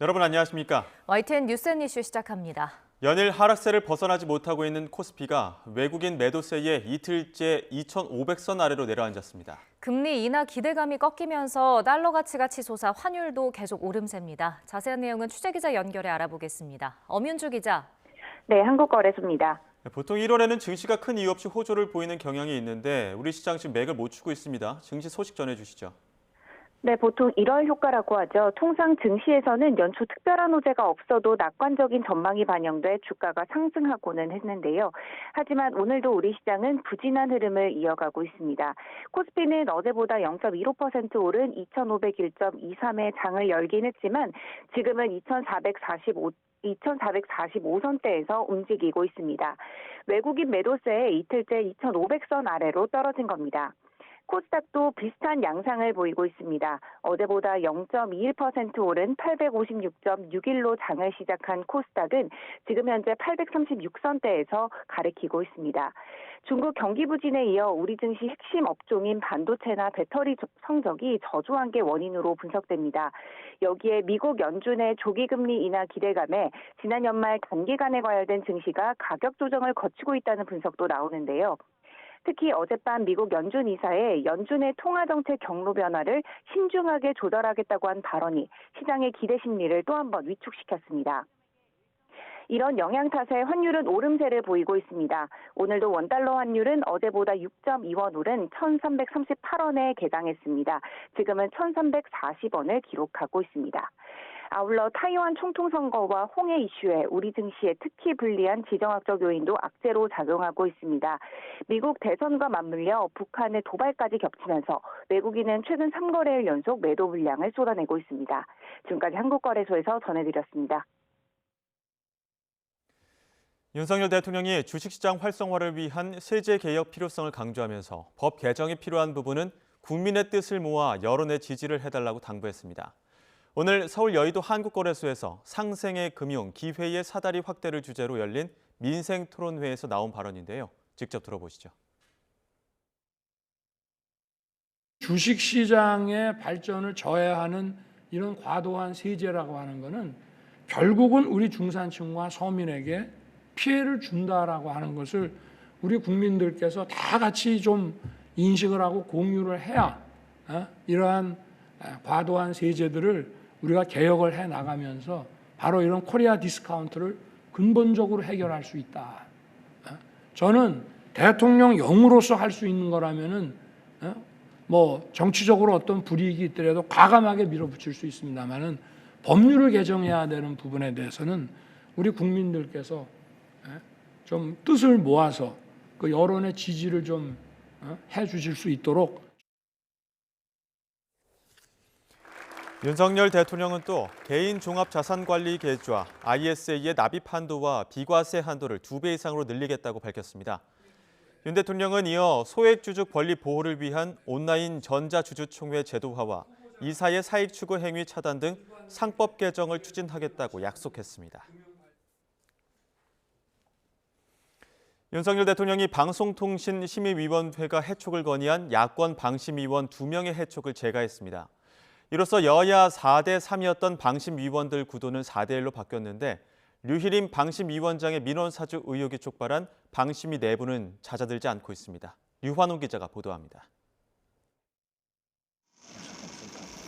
여러분 안녕하십니까? YTN 뉴스앤이슈 시작합니다. 연일 하락세를 벗어나지 못하고 있는 코스피가 외국인 매도세에 이틀째 2,500선 아래로 내려앉았습니다. 금리 인하 기대감이 꺾이면서 달러 가치가 치솟아 환율도 계속 오름세입니다. 자세한 내용은 취재기자 연결해 알아보겠습니다. 엄윤주 기자. 네, 한국거래소입니다. 보통 1월에는 증시가 큰 이유 없이 호조를 보이는 경향이 있는데 우리 시장 지금 맥을 못 추고 있습니다. 증시 소식 전해주시죠. 네, 보통 1월 효과라고 하죠. 통상 증시에서는 연초 특별한 호재가 없어도 낙관적인 전망이 반영돼 주가가 상승하고는 했는데요. 하지만 오늘도 우리 시장은 부진한 흐름을 이어가고 있습니다. 코스피는 어제보다 0.15% 오른 2,501.23의 장을 열긴 했지만 지금은 2,445선대에서 움직이고 있습니다. 외국인 매도세에 이틀째 2,500선 아래로 떨어진 겁니다. 코스닥도 비슷한 양상을 보이고 있습니다. 어제보다 0.21% 오른 856.61로 장을 시작한 코스닥은 지금 현재 836선대에서 가리키고 있습니다. 중국 경기 부진에 이어 우리 증시 핵심 업종인 반도체나 배터리 성적이 저조한 게 원인으로 분석됩니다. 여기에 미국 연준의 조기금리 인하 기대감에 지난 연말 단기간에 과열된 증시가 가격 조정을 거치고 있다는 분석도 나오는데요. 특히 어젯밤 미국 연준 이사의 연준의 통화정책 경로 변화를 신중하게 조절하겠다고 한 발언이 시장의 기대 심리를 또 한 번 위축시켰습니다. 이런 영향 탓에 환율은 오름세를 보이고 있습니다. 오늘도 원달러 환율은 어제보다 6.2원 오른 1,338원에 개장했습니다. 지금은 1,340원을 기록하고 있습니다. 아울러 타이완 총통선거와 홍해 이슈에 우리 증시에 특히 불리한 지정학적 요인도 악재로 작용하고 있습니다. 미국 대선과 맞물려 북한의 도발까지 겹치면서 외국인은 최근 3거래일 연속 매도 물량을 쏟아내고 있습니다. 지금까지 한국거래소에서 전해드렸습니다. 윤석열 대통령이 주식시장 활성화를 위한 세제 개혁 필요성을 강조하면서 법 개정이 필요한 부분은 국민의 뜻을 모아 여론의 지지를 해달라고 당부했습니다. 오늘 서울 여의도 한국거래소에서 상생의 금융, 기회의 사다리 확대를 주제로 열린 민생토론회에서 나온 발언인데요. 직접 들어보시죠. 주식시장의 발전을 저해하는 이런 과도한 세제라고 하는 것은 결국은 우리 중산층과 서민에게 피해를 준다라고 하는 것을 우리 국민들께서 다 같이 좀 인식을 하고 공유를 해야 이러한 과도한 세제들을 우리가 개혁을 해 나가면서 바로 이런 코리아 디스카운트를 근본적으로 해결할 수 있다. 저는 대통령령으로서 할 수 있는 거라면은 뭐 정치적으로 어떤 불이익이 있더라도 과감하게 밀어붙일 수 있습니다만은 법률을 개정해야 되는 부분에 대해서는 우리 국민들께서 좀 뜻을 모아서 그 여론의 지지를 좀 해주실 수 있도록. 윤석열 대통령은 또 개인 종합자산관리 계좌 ISA의 납입 한도와 비과세 한도를 2배 이상으로 늘리겠다고 밝혔습니다. 윤 대통령은 이어 소액주주 권리 보호를 위한 온라인 전자주주총회 제도화와 이사의 사익 추구 행위 차단 등 상법 개정을 추진하겠다고 약속했습니다. 윤석열 대통령이 방송통신심의위원회가 해촉을 건의한 야권 방심위원 2명의 해촉을 재가했습니다. 이로써 여야 4대 3이었던 방심위원들 구도는 4대 1로 바뀌었는데 류희림 방심위원장의 민원 사주 의혹이 촉발한 방심위 내부는 잦아들지 않고 있습니다. 류환웅 기자가 보도합니다.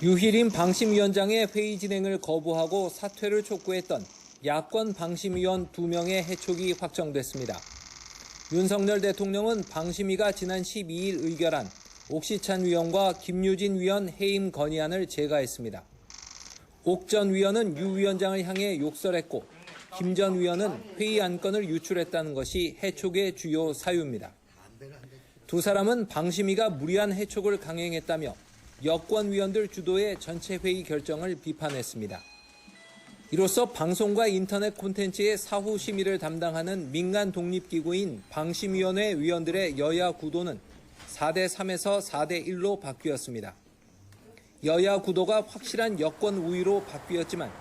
류희림 방심위원장의 회의 진행을 거부하고 사퇴를 촉구했던 야권 방심위원 2명의 해촉이 확정됐습니다. 윤석열 대통령은 방심위가 지난 12일 의결한 옥시찬 위원과 김유진 위원 해임 건의안을 재가했습니다. 옥 전 위원은 유 위원장을 향해 욕설했고 김 전 위원은 회의 안건을 유출했다는 것이 해촉의 주요 사유입니다. 두 사람은 방심위가 무리한 해촉을 강행했다며 여권 위원들 주도의 전체 회의 결정을 비판했습니다. 이로써 방송과 인터넷 콘텐츠의 사후 심의를 담당하는 민간 독립기구인 방심위원회 위원들의 여야 구도는 4대 3에서 4대 1로 바뀌었습니다. 여야 구도가 확실한 여권 우위로 바뀌었지만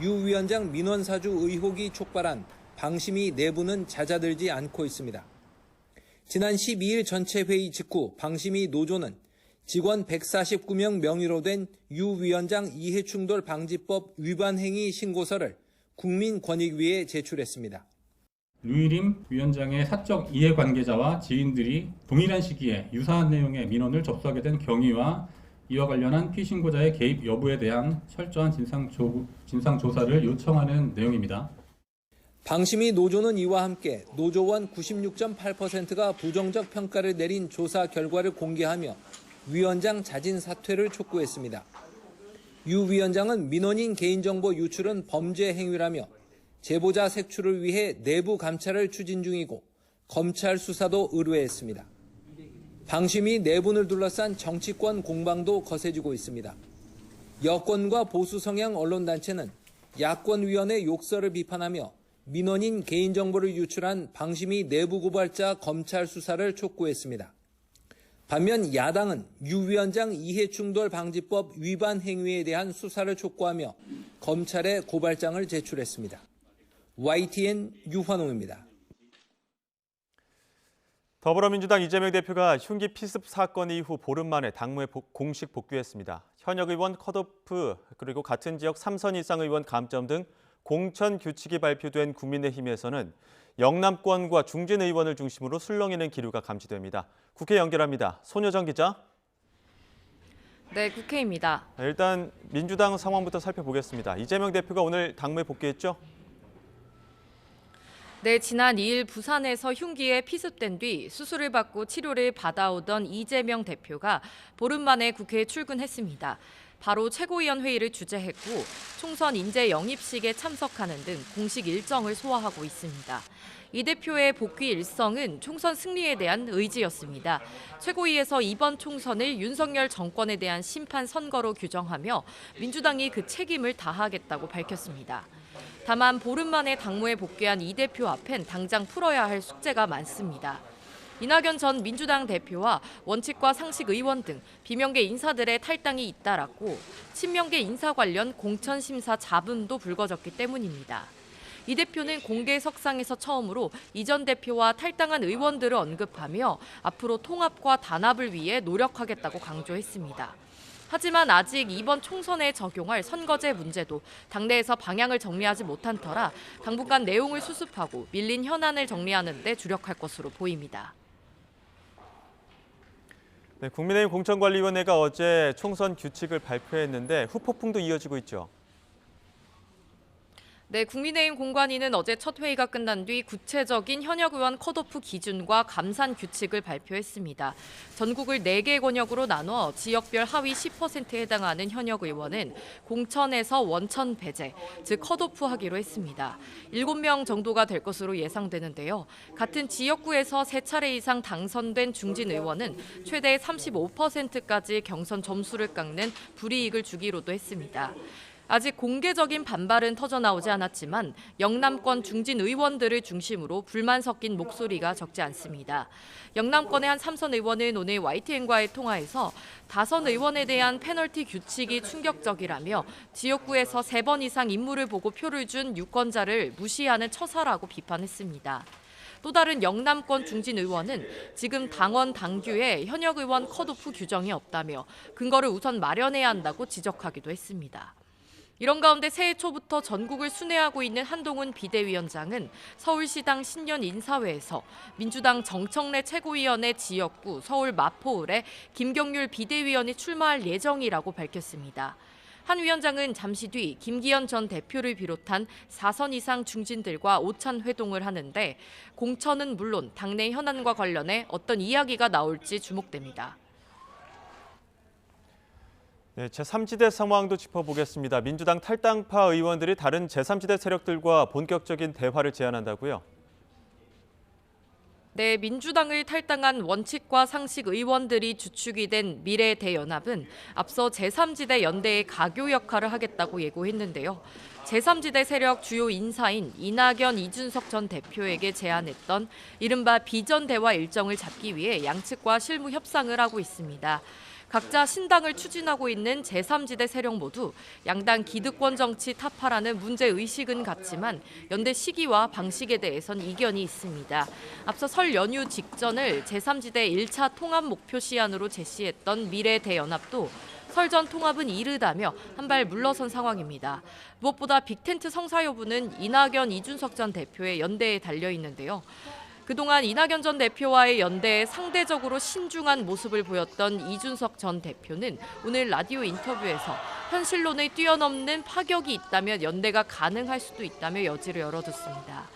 유 위원장 민원 사주 의혹이 촉발한 방심위 내부는 잦아들지 않고 있습니다. 지난 12일 전체 회의 직후 방심위 노조는 직원 149명 명의로 된 유 위원장 이해충돌 방지법 위반 행위 신고서를 국민권익위에 제출했습니다. 류일임 위원장의 사적 이해관계자와 지인들이 동일한 시기에 유사한 내용의 민원을 접수하게 된 경위와 이와 관련한 피신고자의 개입 여부에 대한 철저한 진상조사를 요청하는 내용입니다. 방심위 노조는 이와 함께 노조원 96.8%가 부정적 평가를 내린 조사 결과를 공개하며 위원장 자진 사퇴를 촉구했습니다. 유 위원장은 민원인 개인정보 유출은 범죄 행위라며 제보자 색출을 위해 내부 감찰을 추진 중이고 검찰 수사도 의뢰했습니다. 방심위 내분을 둘러싼 정치권 공방도 거세지고 있습니다. 여권과 보수 성향 언론단체는 야권위원회 욕설을 비판하며 민원인 개인정보를 유출한 방심위 내부 고발자 검찰 수사를 촉구했습니다. 반면 야당은 유 위원장 이해충돌 방지법 위반 행위에 대한 수사를 촉구하며 검찰에 고발장을 제출했습니다. YTN 유환홍입니다. 더불어민주당 이재명 대표가 흉기 피습 사건 이후 보름 만에 당무에 공식 복귀했습니다. 현역 의원 컷오프 그리고 같은 지역 3선 이상 의원 감점 등 공천 규칙이 발표된 국민의힘에서는 영남권과 중진 의원을 중심으로 술렁이는 기류가 감지됩니다. 국회 연결합니다. 손여정 기자. 네, 국회입니다. 일단 민주당 상황부터 살펴보겠습니다. 이재명 대표가 오늘 당무에 복귀했죠? 네, 지난 2일 부산에서 흉기에 피습된 뒤 수술을 받고 치료를 받아오던 이재명 대표가 보름 만에 국회에 출근했습니다. 바로 최고위원 회의를 주재했고 총선 인재 영입식에 참석하는 등 공식 일정을 소화하고 있습니다. 이 대표의 복귀 일성은 총선 승리에 대한 의지였습니다. 최고위에서 이번 총선을 윤석열 정권에 대한 심판 선거로 규정하며 민주당이 그 책임을 다하겠다고 밝혔습니다. 다만 보름 만에 당무에 복귀한 이 대표 앞엔 당장 풀어야 할 숙제가 많습니다. 이낙연 전 민주당 대표와 원칙과 상식 의원 등 비명계 인사들의 탈당이 잇따랐고 친명계 인사 관련 공천심사 잡음도 불거졌기 때문입니다. 이 대표는 공개석상에서 처음으로 이 전 대표와 탈당한 의원들을 언급하며 앞으로 통합과 단합을 위해 노력하겠다고 강조했습니다. 하지만 아직 이번 총선에 적용할 선거제 문제도 당내에서 방향을 정리하지 못한 터라 당분간 내용을 수습하고 밀린 현안을 정리하는 데 주력할 것으로 보입니다. 네, 국민의힘 공천관리위원회가 어제 총선 규칙을 발표했는데 후폭풍도 이어지고 있죠. 네, 국민의힘 공관위는 어제 첫 회의가 끝난 뒤 구체적인 현역 의원 컷오프 기준과 감산 규칙을 발표했습니다. 전국을 4개 권역으로 나눠 지역별 하위 10%에 해당하는 현역 의원은 공천에서 원천 배제, 즉 컷오프하기로 했습니다. 7명 정도가 될 것으로 예상되는데요. 같은 지역구에서 3차례 이상 당선된 중진 의원은 최대 35%까지 경선 점수를 깎는 불이익을 주기로도 했습니다. 아직 공개적인 반발은 터져나오지 않았지만 영남권 중진 의원들을 중심으로 불만 섞인 목소리가 적지 않습니다. 영남권의 한 3선 의원은 오늘 YTN과의 통화에서 다선 의원에 대한 페널티 규칙이 충격적이라며 지역구에서 3번 이상 인물을 보고 표를 준 유권자를 무시하는 처사라고 비판했습니다. 또 다른 영남권 중진 의원은 지금 당원 당규에 현역 의원 컷오프 규정이 없다며 근거를 우선 마련해야 한다고 지적하기도 했습니다. 이런 가운데 새해 초부터 전국을 순회하고 있는 한동훈 비대위원장은 서울시당 신년 인사회에서 민주당 정청래 최고위원의 지역구 서울 마포을에 김경률 비대위원이 출마할 예정이라고 밝혔습니다. 한 위원장은 잠시 뒤 김기현 전 대표를 비롯한 4선 이상 중진들과 오찬 회동을 하는데 공천은 물론 당내 현안과 관련해 어떤 이야기가 나올지 주목됩니다. 네, 제3지대 상황도 짚어보겠습니다. 민주당 탈당파 의원들이 다른 제3지대 세력들과 본격적인 대화를 제안한다고요? 네, 민주당을 탈당한 원칙과 상식 의원들이 주축이 된 미래대연합은 앞서 제3지대 연대의 가교 역할을 하겠다고 예고했는데요. 제3지대 세력 주요 인사인 이낙연, 이준석 전 대표에게 제안했던 이른바 비전 대화 일정을 잡기 위해 양측과 실무 협상을 하고 있습니다. 각자 신당을 추진하고 있는 제3지대 세력 모두 양당 기득권 정치 타파라는 문제의식은 같지만 연대 시기와 방식에 대해선 이견이 있습니다. 앞서 설 연휴 직전을 제3지대 1차 통합 목표 시안으로 제시했던 미래대연합도 설 전 통합은 이르다며 한 발 물러선 상황입니다. 무엇보다 빅텐트 성사 여부는 이낙연, 이준석 전 대표의 연대에 달려 있는데요. 그동안 이낙연 전 대표와의 연대에 상대적으로 신중한 모습을 보였던 이준석 전 대표는 오늘 라디오 인터뷰에서 현실론을 뛰어넘는 파격이 있다면 연대가 가능할 수도 있다며 여지를 열어뒀습니다.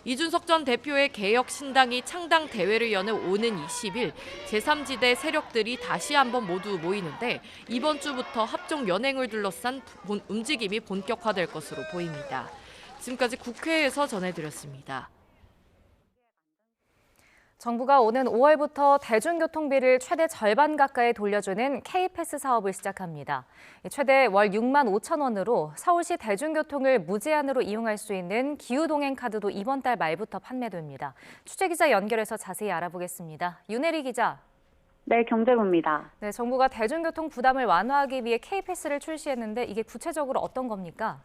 이준석 전 대표의 개혁신당이 창당 대회를 여는 오는 20일 제3지대 세력들이 다시 한번 모두 모이는데 이번 주부터 합종 연행을 둘러싼 움직임이 본격화될 것으로 보입니다. 지금까지 국회에서 전해드렸습니다. 정부가 오는 5월부터 대중교통비를 최대 절반 가까이 돌려주는 K패스 사업을 시작합니다. 최대 월 6만 5천 원으로 서울시 대중교통을 무제한으로 이용할 수 있는 기후동행 카드도 이번 달 말부터 판매됩니다. 취재기자 연결해서 자세히 알아보겠습니다. 윤혜리 기자. 네, 경제부입니다. 네, 정부가 대중교통 부담을 완화하기 위해 K패스를 출시했는데 이게 구체적으로 어떤 겁니까?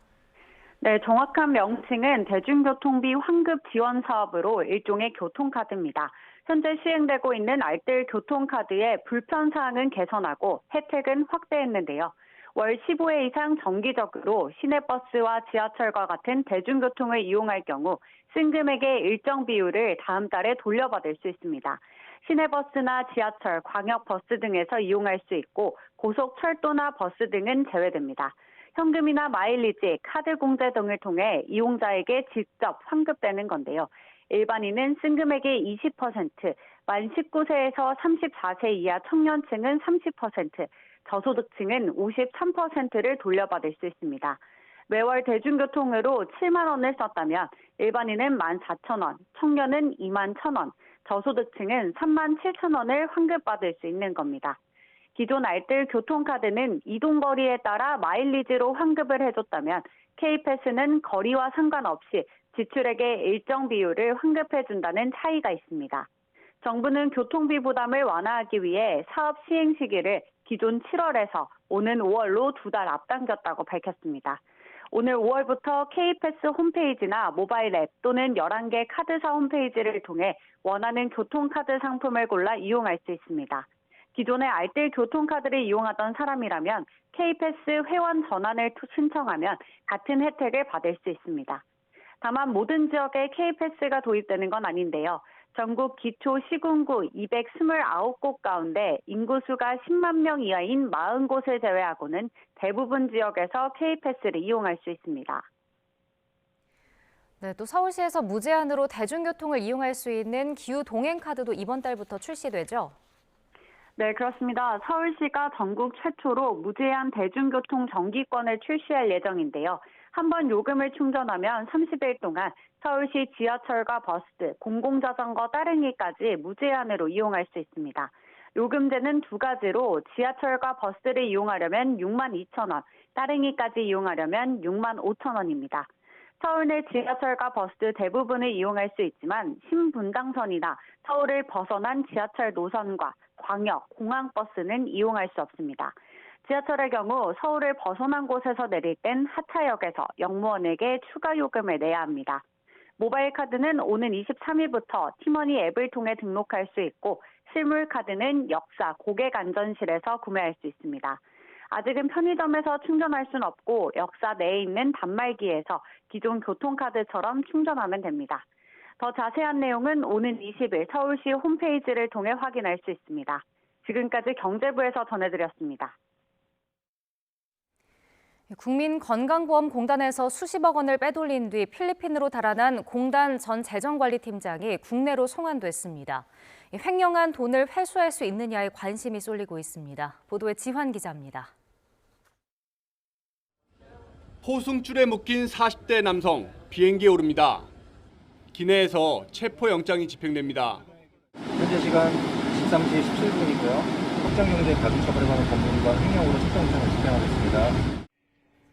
네, 정확한 명칭은 대중교통비 환급 지원 사업으로 일종의 교통카드입니다. 현재 시행되고 있는 알뜰 교통카드의 불편사항은 개선하고 혜택은 확대했는데요. 월 15회 이상 정기적으로 시내버스와 지하철과 같은 대중교통을 이용할 경우 쓴 금액의 일정 비율을 다음 달에 돌려받을 수 있습니다. 시내버스나 지하철, 광역버스 등에서 이용할 수 있고 고속철도나 버스 등은 제외됩니다. 현금이나 마일리지, 카드 공제 등을 통해 이용자에게 직접 환급되는 건데요. 일반인은 쓴 금액의 20%, 만 19세에서 34세 이하 청년층은 30%, 저소득층은 53%를 돌려받을 수 있습니다. 매월 대중교통으로 7만 원을 썼다면 일반인은 14,000원, 청년은 2만 1,000원, 저소득층은 3만 7천 원을 환급받을 수 있는 겁니다. 기존 알뜰 교통카드는 이동거리에 따라 마일리지로 환급을 해줬다면 K패스는 거리와 상관없이 지출액의 일정 비율을 환급해준다는 차이가 있습니다. 정부는 교통비 부담을 완화하기 위해 사업 시행 시기를 기존 7월에서 오는 5월로 2달 앞당겼다고 밝혔습니다. 오늘 5월부터 K패스 홈페이지나 모바일 앱 또는 11개 카드사 홈페이지를 통해 원하는 교통카드 상품을 골라 이용할 수 있습니다. 기존의 알뜰 교통카드를 이용하던 사람이라면 K패스 회원 전환을 신청하면 같은 혜택을 받을 수 있습니다. 다만 모든 지역에 K패스가 도입되는 건 아닌데요. 전국 기초 시군구 229곳 가운데 인구수가 10만 명 이하인 40곳을 제외하고는 대부분 지역에서 K패스를 이용할 수 있습니다. 네, 또 서울시에서 무제한으로 대중교통을 이용할 수 있는 기후동행카드도 이번 달부터 출시되죠? 네, 그렇습니다. 서울시가 전국 최초로 무제한 대중교통 정기권을 출시할 예정인데요. 한번 요금을 충전하면 30일 동안 서울시 지하철과 버스, 공공자전거 따릉이까지 무제한으로 이용할 수 있습니다. 요금제는 두 가지로 지하철과 버스를 이용하려면 6만 2천 원, 따릉이까지 이용하려면 6만 5천 원입니다. 서울 내 지하철과 버스 대부분을 이용할 수 있지만 신분당선이나 서울을 벗어난 지하철 노선과 광역, 공항버스는 이용할 수 없습니다. 지하철의 경우 서울을 벗어난 곳에서 내릴 땐 하차역에서 역무원에게 추가 요금을 내야 합니다. 모바일 카드는 오는 23일부터 티머니 앱을 통해 등록할 수 있고 실물 카드는 역사 고객안전실에서 구매할 수 있습니다. 아직은 편의점에서 충전할 수는 없고 역사 내에 있는 단말기에서 기존 교통카드처럼 충전하면 됩니다. 더 자세한 내용은 오는 20일 서울시 홈페이지를 통해 확인할 수 있습니다. 지금까지 경제부에서 전해드렸습니다. 국민건강보험공단에서 수십억 원을 빼돌린 뒤 필리핀으로 달아난 공단 전 재정관리팀장이 국내로 송환됐습니다. 횡령한 돈을 회수할 수 있느냐에 관심이 쏠리고 있습니다. 보도에 지환 기자입니다. 호승줄에 묶인 40대 남성, 비행기에 오릅니다. 기내에서 체포영장이 집행됩니다. 현재 시간 13시 17분이고요. 확장경제 가중처벌에 관한 법률과 횡령으로 체포영장을 집행하겠습니다.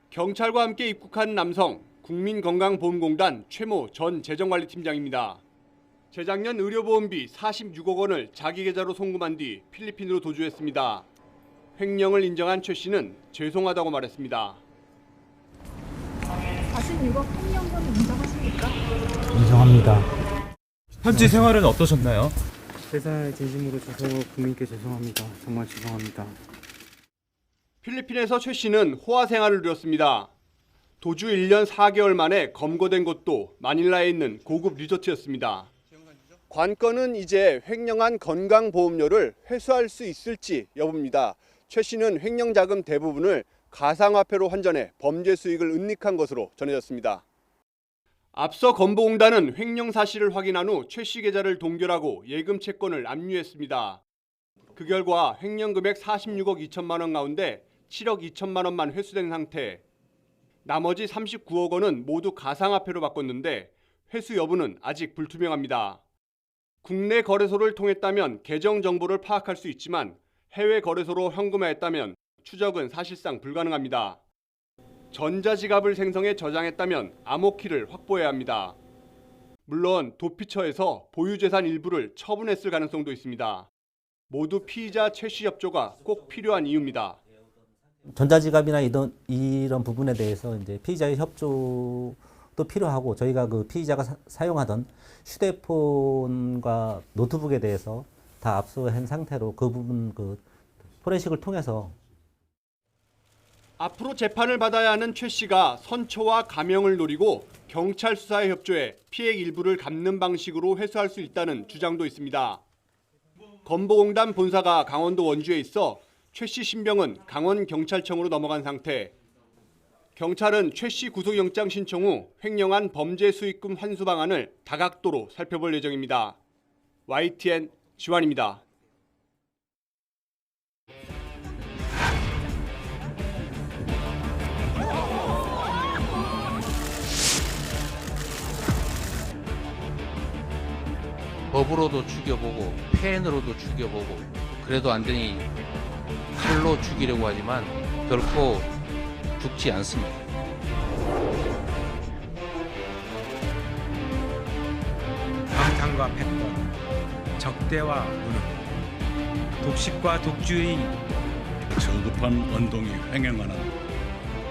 경찰과 함께 입국한 남성, 국민건강보험공단 최모 전 재정관리팀장입니다. 재작년 의료보험비 46억 원을 자기 계좌로 송금한 뒤 필리핀으로 도주했습니다. 횡령을 인정한 최 씨는 죄송하다고 말했습니다. 46억 횡령분 인정하십니까? 인정합니다. 현지 생활은 어떠셨나요? 회사의 진심으로 줘서 국민께 죄송합니다. 정말 죄송합니다. 필리핀에서 최 씨는 호화 생활을 누렸습니다. 도주 1년 4개월 만에 검거된 곳도 마닐라에 있는 고급 리조트였습니다. 관건은 이제 횡령한 건강보험료를 회수할 수 있을지 여부입니다. 최 씨는 횡령 자금 대부분을 가상화폐로 환전해 범죄 수익을 은닉한 것으로 전해졌습니다. 앞서 건보공단은 횡령 사실을 확인한 후 최 씨 계좌를 동결하고 예금 채권을 압류했습니다. 그 결과 횡령 금액 46억 2천만 원 가운데 7억 2천만 원만 회수된 상태. 나머지 39억 원은 모두 가상화폐로 바꿨는데 회수 여부는 아직 불투명합니다. 국내 거래소를 통했다면 계정 정보를 파악할 수 있지만 해외 거래소로 현금화했다면 추적은 사실상 불가능합니다. 전자지갑을 생성해 저장했다면 암호키를 확보해야 합니다. 물론 도피처에서 보유재산 일부를 처분했을 가능성도 있습니다. 모두 피의자 최 씨 협조가 꼭 필요한 이유입니다. 전자지갑이나 이런 부분에 대해서 이제 피의자의 협조도 필요하고 저희가 그 피의자가 사용하던 휴대폰과 노트북에 대해서 다 압수한 상태로 그 부분 그 포렌식을 통해서 앞으로 재판을 받아야 하는 최 씨가 선처와 감형을 노리고 경찰 수사에 협조해 피해 일부를 갚는 방식으로 회수할 수 있다는 주장도 있습니다. 건보공단 본사가 강원도 원주에 있어 최 씨 신병은 강원경찰청으로 넘어간 상태. 경찰은 최 씨 구속영장 신청 후 횡령한 범죄 수익금 환수 방안을 다각도로 살펴볼 예정입니다. YTN 지환입니다. 법으로도 죽여보고 펜으로도 죽여보고 그래도 안 되니 칼로 죽이려고 하지만 결코 죽지 않습니다. 방탕과 패권, 적대와 무능, 독식과 독주의 저급한 언동이 횡행하는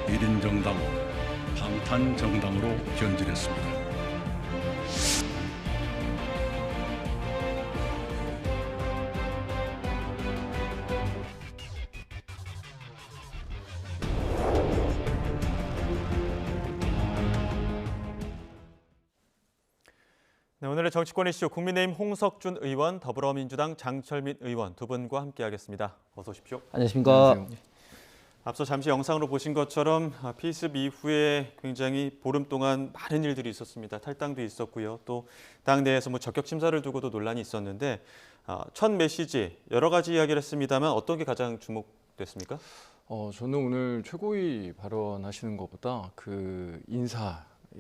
1인 정당, 방탄 정당으로 변질했습니다. 네, 오늘의 정치권 이슈 국민의힘 홍석준 의원, 더불어민주당 장철민 의원 두 분과 함께하겠습니다. 어서 오십시오. 안녕하십니까. 안녕하세요. 앞서 잠시 영상으로 보신 것처럼 피습 이후에 굉장히 보름 동안 많은 일들이 있었습니다. 탈당도 있었고요. 또 당내에서 적격 심사를 두고도 논란이 있었는데 첫 메시지 여러 가지 이야기를 했습니다만 어떤 게 가장 주목됐습니까? 저는 오늘 최고위 발언하시는 것보다 그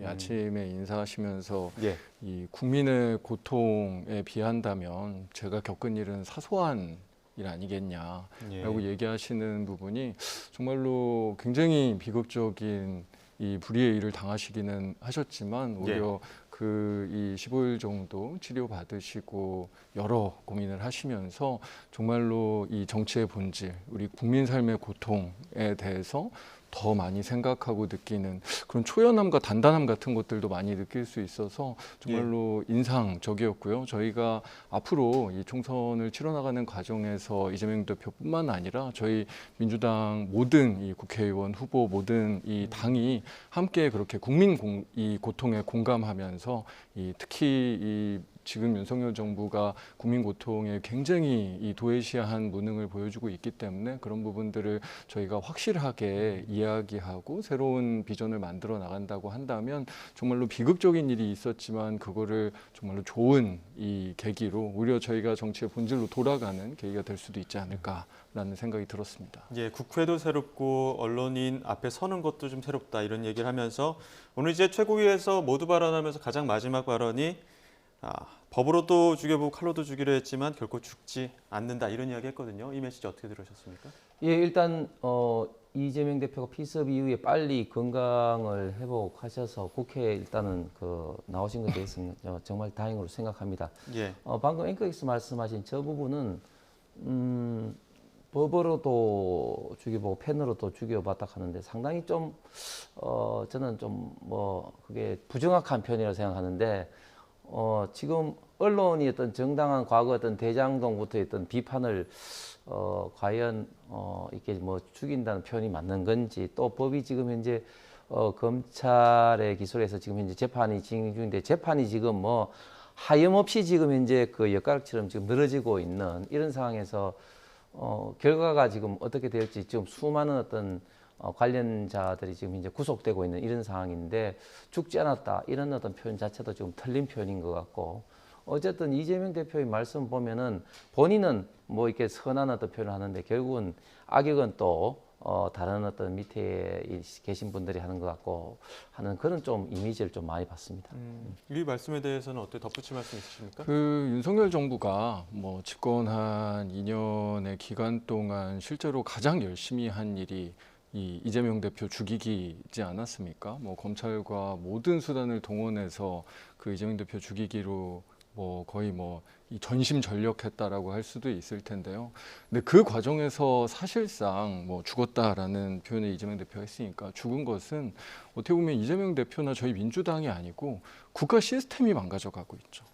아침에 인사하시면서 이 국민의 고통에 비한다면 제가 겪은 일은 사소한 일 아니겠냐라고 얘기하시는 부분이 정말로 굉장히 비극적인 이 불의의 일을 당하시기는 하셨지만 오히려 이 15일 정도 치료받으시고 여러 고민을 하시면서 정말로 이 정치의 본질, 우리 국민 삶의 고통에 대해서 더 많이 생각하고 느끼는 그런 초연함과 단단함 같은 것들도 많이 느낄 수 있어서 정말로 인상적이었고요. 저희가 앞으로 이 총선을 치러나가는 과정에서 이재명 대표뿐만 아니라 저희 민주당 모든 이 국회의원 후보 모든 이 당이 함께 그렇게 국민 이 고통에 공감하면서 특히 이 지금 윤석열 정부가 국민 고통에 굉장히 이 도외시한 무능을 보여주고 있기 때문에 그런 부분들을 저희가 확실하게 이야기하고 새로운 비전을 만들어 나간다고 한다면 정말로 비극적인 일이 있었지만 그거를 정말로 좋은 이 계기로 오히려 저희가 정치의 본질로 돌아가는 계기가 될 수도 있지 않을까라는 생각이 들었습니다. 국회도 새롭고 언론인 앞에 서는 것도 좀 새롭다 이런 얘기를 하면서 오늘 이제 최고위에서 모두 발언하면서 가장 마지막 발언이 법으로도 죽여보고 칼로도 죽이려 했지만 결코 죽지 않는다 이런 이야기 했거든요. 이 메시지 어떻게 들으셨습니까? 일단 이재명 대표가 피습 이후에 빨리 건강을 회복하셔서 국회에 일단은 나오신 것에 대해서는 정말 다행으로 생각합니다. 방금 앵커께서 말씀하신 저 부분은 법으로도 죽여보고 펜으로도 죽여봤다 하는데 상당히 좀 저는 좀 뭐 그게 부정확한 표현이라고 생각하는데 지금 언론이 어떤 정당한 과거 어떤 대장동부터 어떤 비판을 과연 이렇게 뭐 죽인다는 표현이 맞는 건지 또 법이 지금 현재 검찰의 기소에서 지금 현재 재판이 진행 중인데 재판이 지금 뭐 하염없이 지금 현재 그 엿가락처럼 지금 늘어지고 있는 이런 상황에서 결과가 지금 어떻게 될지 지금 수많은 어떤 관련자들이 지금 이제 구속되고 있는 이런 상황인데 죽지 않았다 이런 어떤 표현 자체도 지금 틀린 표현인 것 같고 어쨌든 이재명 대표의 말씀 보면은 본인은 뭐 이렇게 선한 어떤 표현을 하는데 결국은 악역은 또 다른 어떤 밑에 계신 분들이 하는 것 같고 하는 그런 좀 이미지를 좀 많이 봤습니다. 이 말씀에 대해서는 어떻게 덧붙일 말씀 있으십니까? 그 윤석열 정부가 뭐 집권한 2년의 기간 동안 실제로 가장 열심히 한 일이 이 이재명 대표 죽이기지 않았습니까? 뭐 검찰과 모든 수단을 동원해서 그 이재명 대표 죽이기로 뭐 거의 뭐 이 전심전력했다라고 할 수도 있을 텐데요. 근데 그 과정에서 사실상 뭐 죽었다라는 표현을 이재명 대표가 했으니까 죽은 것은 어떻게 보면 이재명 대표나 저희 민주당이 아니고 국가 시스템이 망가져가고 있죠.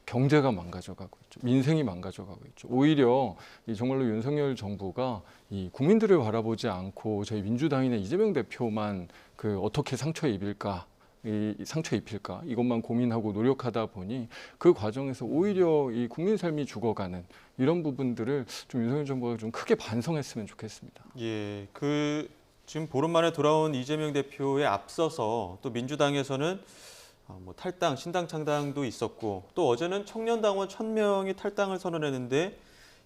경제가 망가져가고 있죠. 민생이 망가져가고 있죠. 오히려 이 정말로 윤석열 정부가 이 국민들을 바라보지 않고 저희 민주당이나 이재명 대표만 그 어떻게 상처에 입힐까 이것만 고민하고 노력하다 보니 그 과정에서 오히려 이 국민 삶이 죽어가는 이런 부분들을 좀 윤석열 정부가 좀 크게 반성했으면 좋겠습니다. 예, 지금 보름 만에 돌아온 이재명 대표에 앞서서 또 민주당에서는 뭐 탈당, 신당 창당도 있었고 또 어제는 청년당원 1000명이 탈당을 선언했는데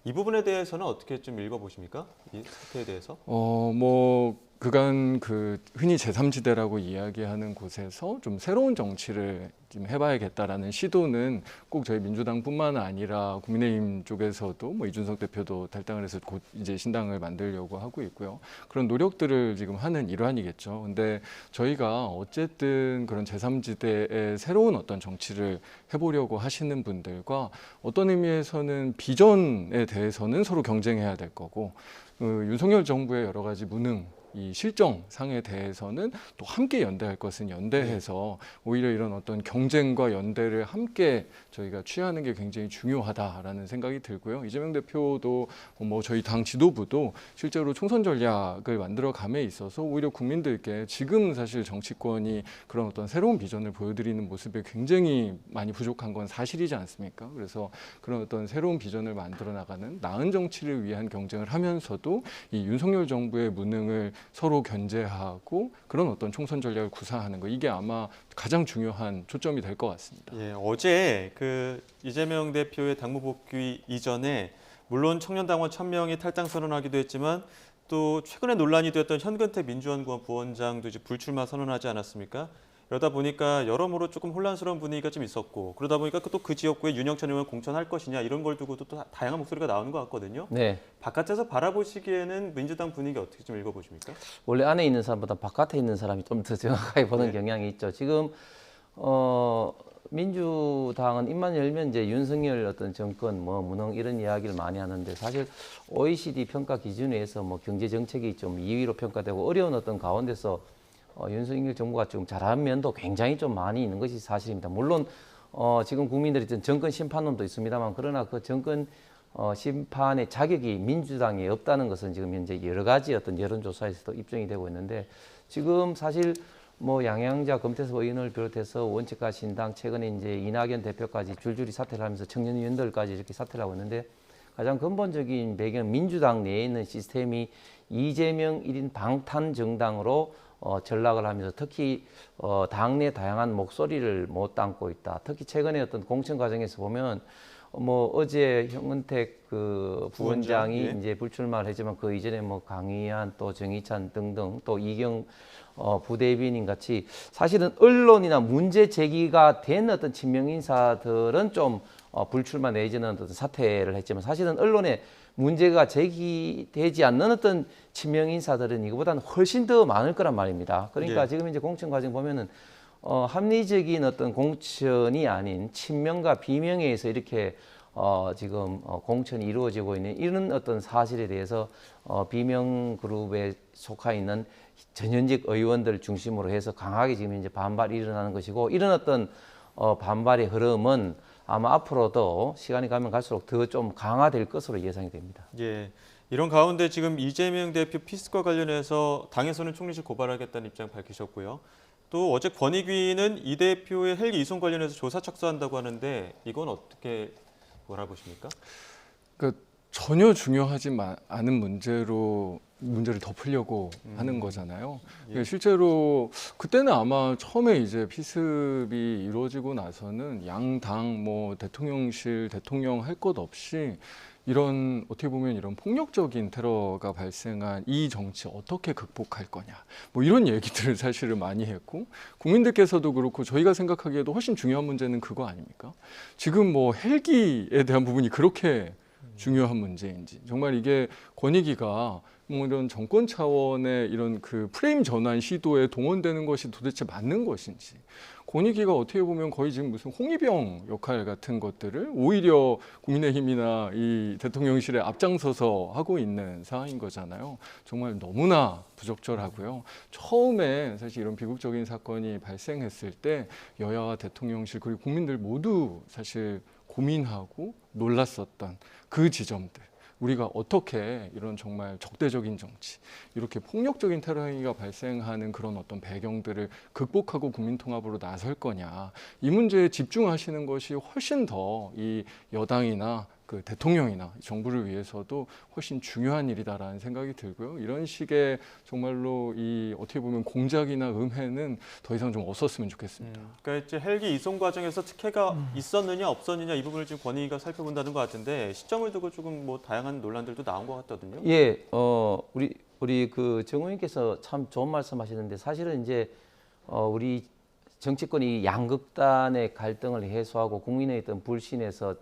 이 부분에 대해서는 어떻게 좀 읽어보십니까? 이 사태에 대해서? 뭐 그간 그 흔히 제3지대라고 이야기하는 곳에서 좀 새로운 정치를 좀 해봐야겠다라는 시도는 꼭 저희 민주당뿐만 아니라 국민의힘 쪽에서도 뭐 이준석 대표도 탈당을 해서 곧 이제 신당을 만들려고 하고 있고요. 그런 노력들을 지금 하는 일환이겠죠. 근데 저희가 어쨌든 그런 제3지대의 새로운 어떤 정치를 해보려고 하시는 분들과 어떤 의미에서는 비전에 대해서는 서로 경쟁해야 될 거고 윤석열 정부의 여러 가지 무능 이 실정상에 대해서는 또 함께 연대할 것은 연대해서 오히려 이런 어떤 경쟁과 연대를 함께 저희가 취하는 게 굉장히 중요하다라는 생각이 들고요. 이재명 대표도 뭐 저희 당 지도부도 실제로 총선 전략을 만들어 감에 있어서 오히려 국민들께 지금 사실 정치권이 그런 어떤 새로운 비전을 보여드리는 모습에 굉장히 많이 부족한 건 사실이지 않습니까? 그래서 그런 어떤 새로운 비전을 만들어 나가는 나은 정치를 위한 경쟁을 하면서도 이 윤석열 정부의 무능을 서로 견제하고 그런 어떤 총선 전략을 구사하는 거 이게 아마 가장 중요한 초점이 될 것 같습니다. 예, 어제 그 이재명 대표의 당무 복귀 이전에 물론 청년당원 1000명이 탈당 선언하기도 했지만 또 최근에 논란이 되었던 현근택 민주연구원 부원장도 이제 불출마 선언하지 않았습니까? 이러다 보니까 여러모로 조금 혼란스러운 분위기가 좀 있었고 그러다 보니까 또 그 지역구에 윤영찬 의원 공천할 것이냐 이런 걸 두고도 또 다양한 목소리가 나오는 것 같거든요. 네. 바깥에서 바라보시기에는 민주당 분위기 어떻게 좀 읽어보십니까? 원래 안에 있는 사람보다 바깥에 있는 사람이 좀 더 정확하게 보는 경향이 있죠. 지금 민주당은 입만 열면 이제 윤석열 어떤 정권 뭐 무능 이런 이야기를 많이 하는데 사실 OECD 평가 기준에서 뭐 경제 정책이 좀 2위로 평가되고 어려운 어떤 가운데서 윤석열 정부가 지금 잘한 면도 굉장히 좀 많이 있는 것이 사실입니다. 물론 지금 국민들이 정권 심판론도 있습니다만 그러나 그 정권 심판의 자격이 민주당에 없다는 것은 지금 현재 여러 가지 어떤 여론조사에서도 입증이 되고 있는데 지금 사실 뭐 양양자 금태섭 의원을 비롯해서 원칙과 신당 최근에 이제 이낙연 대표까지 줄줄이 사퇴를 하면서 청년위원들까지 이렇게 사퇴를 하고 있는데 가장 근본적인 배경은 민주당 내에 있는 시스템이 이재명 1인 방탄 정당으로 전락을 하면서 특히 당내 다양한 목소리를 못 담고 있다. 특히 최근에 어떤 공천 과정에서 보면 뭐 어제 현근택 그 부원장이 예. 이제 불출마를 했지만 그 이전에 뭐 강희안 또 정의찬 등등 또 이경 부대변인 같이 사실은 언론이나 문제 제기가 된 어떤 친명 인사들은 좀 불출마 내지는 어떤 사퇴를 했지만 사실은 언론에 문제가 제기되지 않는 어떤 친명 인사들은 이거보다는 훨씬 더 많을 거란 말입니다. 그러니까 예. 지금 이제 공천 과정 보면은 합리적인 어떤 공천이 아닌 친명과 비명에 의해서 이렇게 지금 공천이 이루어지고 있는 이런 어떤 사실에 대해서 비명 그룹에 속해 있는 전현직 의원들 중심으로 해서 강하게 지금 이제 반발이 일어나는 것이고, 이런 어떤 반발의 흐름은 아마 앞으로도 시간이 가면 갈수록 더 좀 강화될 것으로 예상이 됩니다. 예. 이런 가운데 지금 이재명 대표 피스과 관련해서 당에서는 총리실 고발하겠다는 입장 밝히셨고요. 또 어제 권익위는 이 대표의 헬기 이송 관련해서 조사 착수한다고 하는데 이건 어떻게 바라보십니까? 그러니까 전혀 중요하지 않은 문제를 덮으려고 하는 거잖아요. 예. 실제로 그때는 아마 처음에 이제 피습이 이루어지고 나서는 양당 뭐 대통령실 대통령 할 것 없이 이런 어떻게 보면 이런 폭력적인 테러가 발생한 이 정치 어떻게 극복할 거냐 뭐 이런 얘기들을 사실은 많이 했고, 국민들께서도 그렇고 저희가 생각하기에도 훨씬 중요한 문제는 그거 아닙니까? 지금 뭐 헬기에 대한 부분이 그렇게 중요한 문제인지, 정말 이게 권익위가 뭐 이런 정권 차원의 이런 그 프레임 전환 시도에 동원되는 것이 도대체 맞는 것인지, 권익위가 어떻게 보면 거의 지금 무슨 홍위병 역할 같은 것들을 오히려 국민의힘이나 이 대통령실에 앞장서서 하고 있는 상황인 거잖아요. 정말 너무나 부적절하고요. 처음에 사실 이런 비극적인 사건이 발생했을 때 여야와 대통령실 그리고 국민들 모두 사실 고민하고 놀랐었던 그 지점들, 우리가 어떻게 이런 정말 적대적인 정치, 이렇게 폭력적인 테러 행위가 발생하는 그런 어떤 배경들을 극복하고 국민통합으로 나설 거냐, 이 문제에 집중하시는 것이 훨씬 더 이 여당이나 그 대통령이나 정부를 위해서도 훨씬 중요한 일이다라는 생각이 들고요. 이런 식의 정말로 이 어떻게 보면 공작이나 음해는 더 이상 좀 없었으면 좋겠습니다. 그러니까 이제 헬기 이송 과정에서 특혜가 있었느냐 없었느냐 이 부분을 지금 권익위가 살펴본다는 것 같은데, 시점을 두고 조금 뭐 다양한 논란들도 나온 것 같거든요. 예, 우리 그 정 의원께서 참 좋은 말씀하시는데, 사실은 이제 우리 정치권이 양극단의 갈등을 해소하고 국민의 어떤 불신에서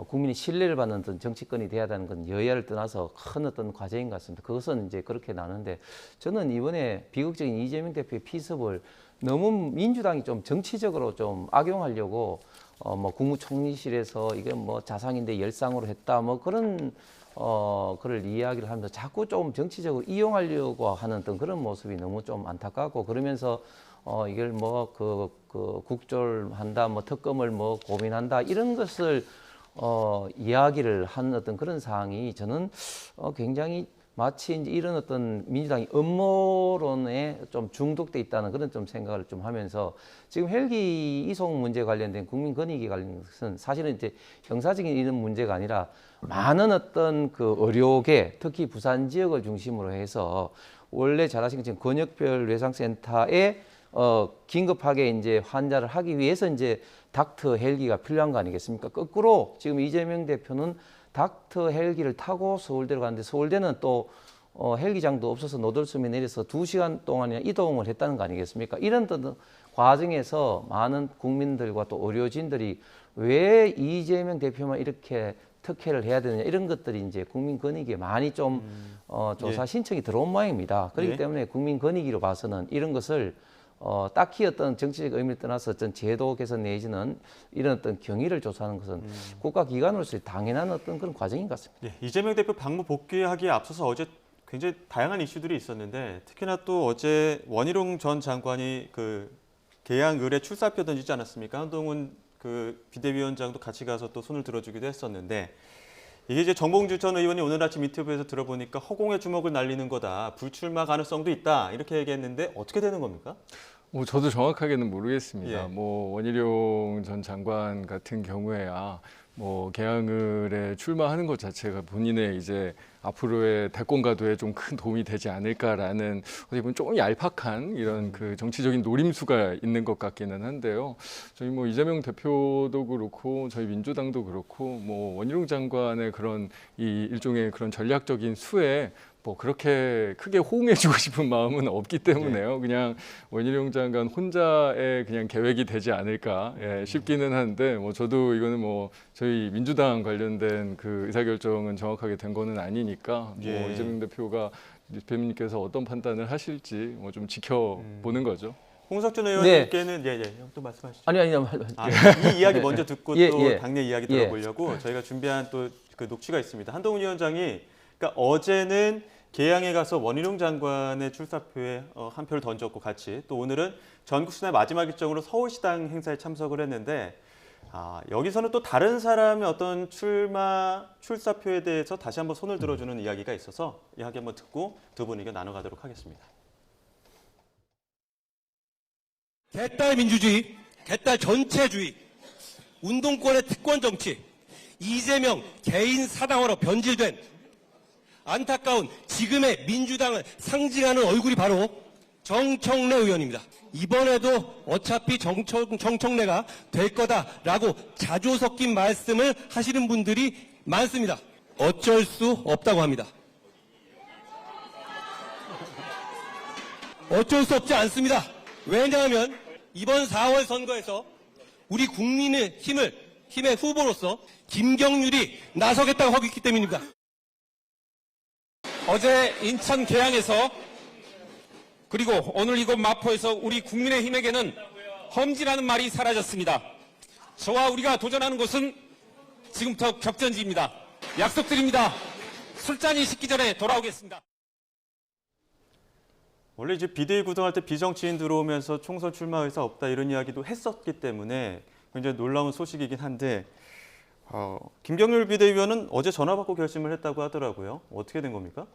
국민의 신뢰를 받는 어떤 정치권이 돼야 하는 건 여야를 떠나서 큰 어떤 과제인 것 같습니다. 그것은 이제 그렇게 나는데, 저는 이번에 비극적인 이재명 대표의 피습을 너무 민주당이 좀 정치적으로 좀 악용하려고 뭐 국무총리실에서 이게 뭐 자상인데 열상으로 했다 뭐 그런 그걸 이야기를 하면서 자꾸 좀 정치적으로 이용하려고 하는 어떤 그런 모습이 너무 좀 안타깝고, 그러면서 이걸 뭐 그 국졸한다, 뭐 특검을 뭐 고민한다 이런 것을 이야기를 한 어떤 그런 사항이 저는 굉장히 마치 이제 이런 어떤 민주당이 음모론에 좀 중독돼 있다는 그런 좀 생각을 좀 하면서, 지금 헬기 이송 문제 관련된 국민권익위 관련된 것은 사실은 이제 형사적인 이런 문제가 아니라 많은 어떤 그 의료계, 특히 부산 지역을 중심으로 해서 원래 잘 아시는 것처럼 권역별 외상센터에 긴급하게 이제 환자를 하기 위해서 이제 닥터 헬기가 필요한 거 아니겠습니까? 거꾸로 지금 이재명 대표는 닥터 헬기를 타고 서울대로 가는데, 서울대는 또 헬기장도 없어서 노들섬에 내려서 2시간 동안이나 이동을 했다는 거 아니겠습니까? 이런 과정에서 많은 국민들과 또 의료진들이 왜 이재명 대표만 이렇게 특혜를 해야 되느냐, 이런 것들이 이제 국민권익위에 많이 좀 조사 신청이 들어온 모양입니다. 그렇기 때문에 국민권익위로 봐서는 이런 것을 딱히 어떤 정치적 의미를 떠나서 어떤 제도 개선 내지는 이런 어떤 경위를 조사하는 것은 국가기관으로서의 당연한 어떤 그런 과정인 것 같습니다. 예, 이재명 대표 방문 복귀하기에 앞서서 어제 굉장히 다양한 이슈들이 있었는데, 특히나 또 어제 원희룡 전 장관이 그 개항 을에 출사표 던지지 않았습니까? 한동훈 그 비대위원장도 같이 가서 또 손을 들어주기도 했었는데, 이게 이제 정봉주 전 의원이 오늘 아침 인터뷰에서 들어보니까 허공에 주먹을 날리는 거다, 불출마 가능성도 있다 이렇게 얘기했는데 어떻게 되는 겁니까? 뭐 저도 정확하게는 모르겠습니다. 예. 뭐 원희룡 전 장관 같은 경우에야 뭐 개항을에 출마하는 것 자체가 본인의 이제 앞으로의 대권 가도에 좀 큰 도움이 되지 않을까라는 어떻게 보면 조금 얄팍한 이런 그 정치적인 노림수가 있는 것 같기는 한데요. 저희 뭐 이재명 대표도 그렇고 저희 민주당도 그렇고 뭐 원희룡 장관의 그런 이 일종의 그런 전략적인 수에 뭐 그렇게 크게 호응해주고 싶은 마음은 없기 때문에요. 그냥 원희룡 장관 혼자의 그냥 계획이 되지 않을까 싶기는 한데, 뭐 저도 이거는 뭐 저희 민주당 관련된 그 의사결정은 정확하게 된 거는 아니니까 뭐 이재명 대표님께서 어떤 판단을 하실지 뭐 좀 지켜보는 거죠. 홍석준 의원님께는 형 또 말씀하시죠. 아니 이 이야기 먼저 듣고 또 당내 이야기 들어보려고 저희가 준비한 또 그 녹취가 있습니다. 한동훈 위원장이 그러니까 어제는 계양에 가서 원희룡 장관의 출사표에 한 표를 던졌고 같이 또 오늘은 전국시내 마지막 일정으로 서울시당 행사에 참석을 했는데 여기서는 또 다른 사람의 어떤 출사표에 대해서 다시 한번 손을 들어주는 이야기가 있어서 이야기 한번 듣고 두 분 의견 나눠가도록 하겠습니다. 개딸 민주주의, 개딸 전체주의, 운동권의 특권 정치, 이재명 개인 사당화로 변질된 안타까운 지금의 민주당을 상징하는 얼굴이 바로 정청래 의원입니다. 이번에도 어차피 정청래가 될 거다라고 자조 섞인 말씀을 하시는 분들이 많습니다. 어쩔 수 없다고 합니다. 어쩔 수 없지 않습니다. 왜냐하면 이번 4월 선거에서 우리 국민의 힘의 후보로서 김경률이 나서겠다고 하고 있기 때문입니다. 어제 인천 계양에서 그리고 오늘 이곳 마포에서 우리 국민의힘에게는 험지라는 말이 사라졌습니다. 저와 우리가 도전하는 곳은 지금부터 격전지입니다. 약속드립니다. 술잔이 식기 전에 돌아오겠습니다. 원래 이제 비대위 구성할 때 비정치인 들어오면서 총선 출마 의사 없다 이런 이야기도 했었기 때문에 굉장히 놀라운 소식이긴 한데 김경률 비대위원은 어제 전화 받고 결심을 했다고 하더라고요. 어떻게 된 겁니까?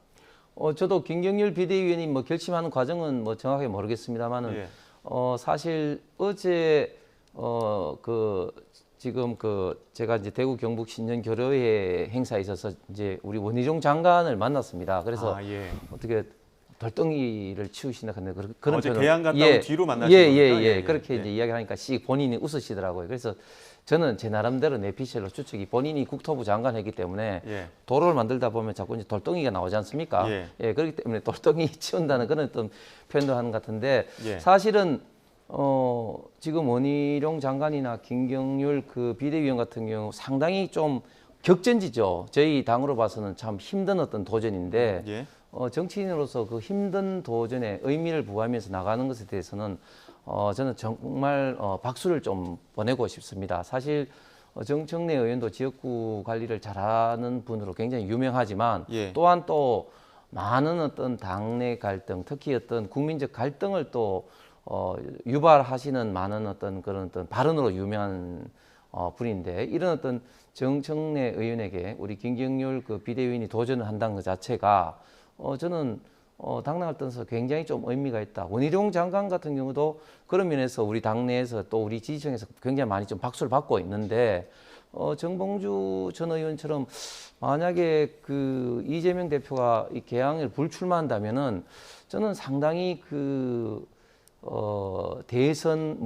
저도 김경률 비대위원이 뭐 결심하는 과정은 뭐 정확하게 모르겠습니다만은 사실 어제 지금 제가 이제 대구 경북 신년 교류회 행사에 있어서 이제 우리 원희룡 장관을 만났습니다. 그래서 어떻게 돌덩이를 치우신다 근데 그런 어제 계양 갔다 온 뒤로 만나신 겁니까? 그렇게 이제 이야기하니까 본인이 웃으시더라고요. 그래서 저는 제 나름대로 내피셜로 추측이 본인이 국토부 장관 했기 때문에 도로를 만들다 보면 자꾸 이제 돌덩이가 나오지 않습니까? 그렇기 때문에 돌덩이 치운다는 그런 어떤 표현도 하는 것 같은데 사실은 지금 원희룡 장관이나 김경률 그 비대위원 같은 경우 상당히 좀 격전지죠. 저희 당으로 봐서는 참 힘든 어떤 도전인데 정치인으로서 그 힘든 도전에 의미를 부여하면서 나가는 것에 대해서는 저는 정말 박수를 좀 보내고 싶습니다. 사실 정청래 의원도 지역구 관리를 잘하는 분으로 굉장히 유명하지만 또한 또 많은 어떤 당내 갈등, 특히 어떤 국민적 갈등을 또 유발하시는 많은 어떤 그런 어떤 발언으로 유명한 분인데 이런 어떤 정청래 의원에게 우리 김경률 그 비대위원이 도전을 한다는 것 자체가 저는 당내를 떠나서 굉장히 좀 의미가 있다. 원희룡 장관 같은 경우도 그런 면에서 우리 당내에서 또 우리 지지층에서 굉장히 많이 좀 박수를 받고 있는데 정봉주 전 의원처럼 만약에 그 이재명 대표가 이 개항을 불출마한다면은 저는 상당히 대선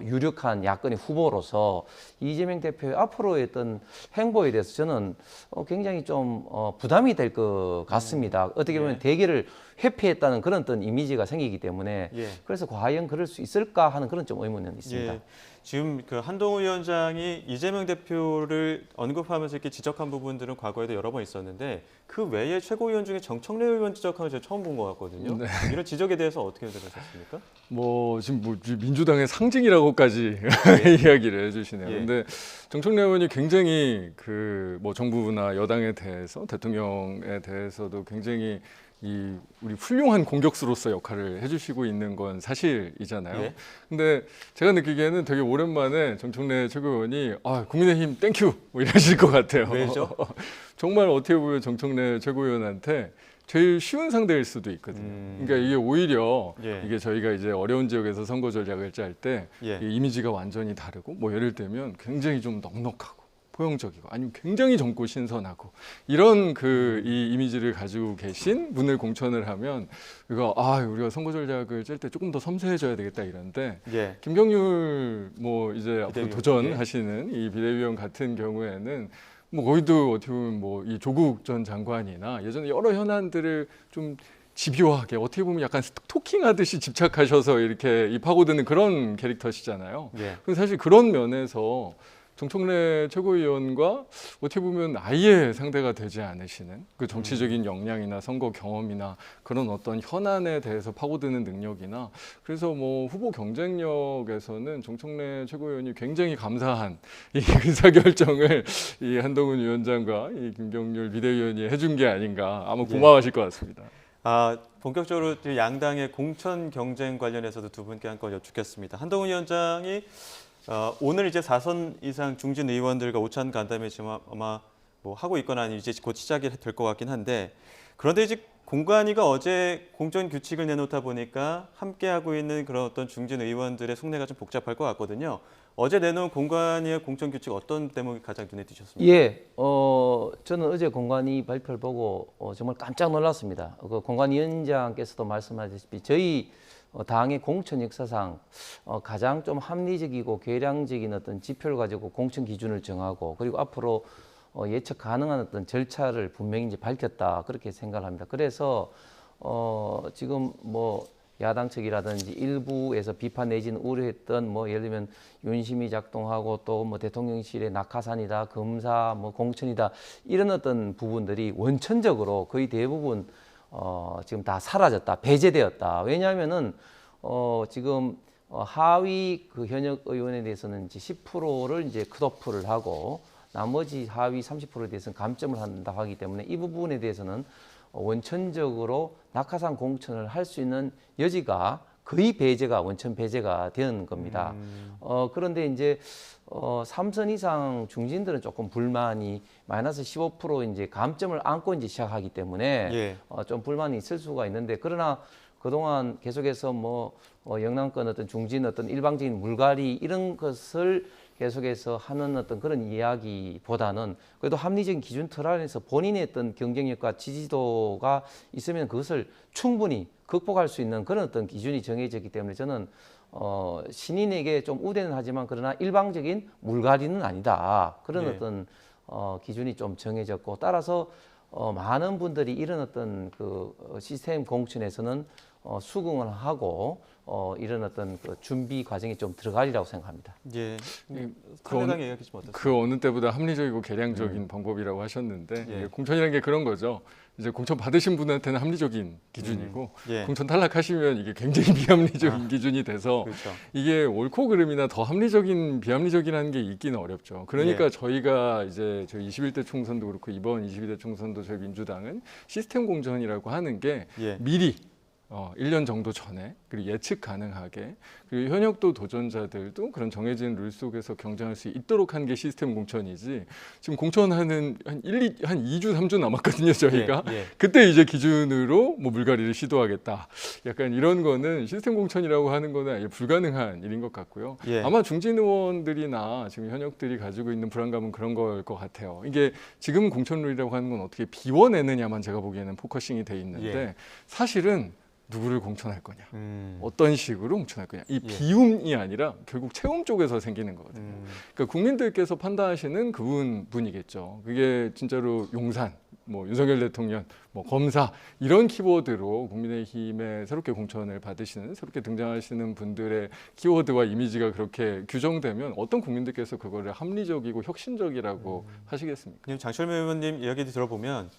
유력한 야권의 후보로서 이재명 대표의 앞으로의 어떤 행보에 대해서 저는 굉장히 좀 부담이 될 것 같습니다. 어떻게 보면 대결을 회피했다는 그런 어떤 이미지가 생기기 때문에 그래서 과연 그럴 수 있을까 하는 그런 좀 의문은 있습니다. 지금 그 한동훈 위원장이 이재명 대표를 언급하면서 이렇게 지적한 부분들은 과거에도 여러 번 있었는데 그 외에 최고위원 중에 정청래 의원 지적하는 거 제가 처음 본 것 같거든요. 이런 지적에 대해서 어떻게 들으셨습니까? 지금 민주당의 상징이라고까지 이야기를 해주시네요. 근데 정청래 의원이 굉장히 정부나 여당에 대해서 대통령에 대해서도 굉장히 우리 훌륭한 공격수로서 역할을 해주시고 있는 건 사실이잖아요. 근데 제가 느끼기에는 되게 오랜만에 정청래 최고위원이 국민의힘 땡큐 이러실 것 같아요. 왜죠? 정말 어떻게 보면 정청래 최고위원한테 제일 쉬운 상대일 수도 있거든요. 그러니까 이게 오히려 이게 저희가 이제 어려운 지역에서 선거 전략을 짤 때 이미지가 완전히 다르고 예를 들면 굉장히 좀 넉넉하고 포용적이고 아니면 굉장히 젊고 신선하고 이런 이 이미지를 가지고 계신 분을 공천을 하면 우리가 선거 전략을 짤 때 조금 더 섬세해져야 되겠다 이런데 김경률 이제 앞으로 도전하시는 이 비대위원 같은 경우에는 거기도 어떻게 보면 이 조국 전 장관이나 예전에 여러 현안들을 좀 집요하게 어떻게 보면 약간 스토킹하듯이 집착하셔서 이렇게 파고드는 그런 캐릭터시잖아요. 그래서 사실 그런 면에서 정청래 최고위원과 어떻게 보면 아예 상대가 되지 않으시는 그 정치적인 역량이나 선거 경험이나 그런 어떤 현안에 대해서 파고드는 능력이나 그래서 뭐 후보 경쟁력에서는 정청래 최고위원이 굉장히 감사한 이 의사결정을 이 한동훈 위원장과 이 김경률 비대위원이 해준 게 아닌가 아마 고마워하실 것 같습니다. 본격적으로 양당의 공천 경쟁 관련해서도 두 분께 한 건 여쭙겠습니다. 한동훈 위원장이 오늘 이제 4선 이상 중진 의원들과 오찬 간담회 지금 아마 뭐 하고 있거나 아니면 이제 곧 시작이 될 것 같긴 한데 그런데 이제 공관위가 어제 공천 규칙을 내놓다 보니까 함께 하고 있는 그런 어떤 중진 의원들의 속내가 좀 복잡할 것 같거든요. 어제 내놓은 공관위의 공천 규칙 어떤 대목이 가장 눈에 띄셨습니까? 예, 저는 어제 공관위 발표를 보고 정말 깜짝 놀랐습니다. 그 공관위원장께서도 말씀하셨다시피 저희 당의 공천 역사상 가장 좀 합리적이고 계량적인 어떤 지표를 가지고 공천 기준을 정하고 그리고 앞으로 예측 가능한 어떤 절차를 분명히 이제 밝혔다 그렇게 생각을 합니다. 그래서 지금 뭐 야당 측이라든지 일부에서 비판 내지는 우려했던 뭐 예를 들면 윤심이 작동하고 또 뭐 대통령실의 낙하산이다, 검사 뭐 공천이다 이런 어떤 부분들이 원천적으로 거의 대부분 지금 다 사라졌다, 배제되었다. 왜냐하면은 지금 하위 그 현역 의원에 대해서는 이제 10%를 이제 컷오프를 하고 나머지 하위 30%에 대해서는 감점을 한다 하기 때문에 이 부분에 대해서는 원천적으로 낙하산 공천을 할 수 있는 여지가 거의 배제가 원천 배제가 된 겁니다. 그런데 이제 3선 이상 중진들은 조금 불만이 마이너스 15% 이제 감점을 안고 이제 시작하기 때문에 좀 불만이 있을 수가 있는데 그러나 그동안 계속해서 뭐 영남권 어떤 중진 어떤 일방적인 물갈이 이런 것을 계속해서 하는 어떤 그런 이야기보다는 그래도 합리적인 기준 틀 안에서 본인의 어떤 경쟁력과 지지도가 있으면 그것을 충분히 극복할 수 있는 그런 어떤 기준이 정해졌기 때문에 저는 신인에게 좀 우대는 하지만 그러나 일방적인 물갈이는 아니다. 그런 어떤 기준이 좀 정해졌고 따라서 많은 분들이 이런 어떤 그 시스템 공천에서는 수긍을 하고 이런 어떤 그 준비 과정이 좀 들어가리라고 생각합니다. 예. 그 어느 때보다 합리적이고 계량적인 방법이라고 하셨는데 공천이라는 게 그런 거죠. 이제 공천 받으신 분한테는 합리적인 기준이고 공천 탈락하시면 이게 굉장히 비합리적인 기준이 돼서 그렇죠. 이게 옳고 그름이나 더 합리적인 비합리적이라는 게 있기는 어렵죠. 그러니까 저희가 이제 저희 21대 총선도 그렇고 이번 22대 총선도 저희 민주당은 시스템 공천이라고 하는 게 미리 1년 정도 전에 그리고 예측 가능하게 그리고 현역도 도전자들도 그런 정해진 룰 속에서 경쟁할 수 있도록 한 게 시스템 공천이지 지금 공천하는 한 2주 3주 남았거든요 저희가 그때 이제 기준으로 뭐 물갈이를 시도하겠다 약간 이런 거는 시스템 공천이라고 하는 거는 아예 불가능한 일인 것 같고요. 아마 중진 의원들이나 지금 현역들이 가지고 있는 불안감은 그런 걸 것 같아요. 이게 지금 공천룰이라고 하는 건 어떻게 비워내느냐만 제가 보기에는 포커싱이 돼 있는데 사실은 누구를 공천할 거냐, 어떤 식으로 공천할 거냐, 이 비움이 아니라 결국 채움 쪽에서 생기는 거거든요. 그러니까 국민들께서 판단하시는 그분이겠죠. 그게 진짜로 용산, 뭐 윤석열 대통령, 뭐 검사 이런 키워드로 국민의힘에 새롭게 공천을 받으시는 새롭게 등장하시는 분들의 키워드와 이미지가 그렇게 규정되면 어떤 국민들께서 그거를 합리적이고 혁신적이라고 하시겠습니까? 장철민 의원님 이야기도 들어보면,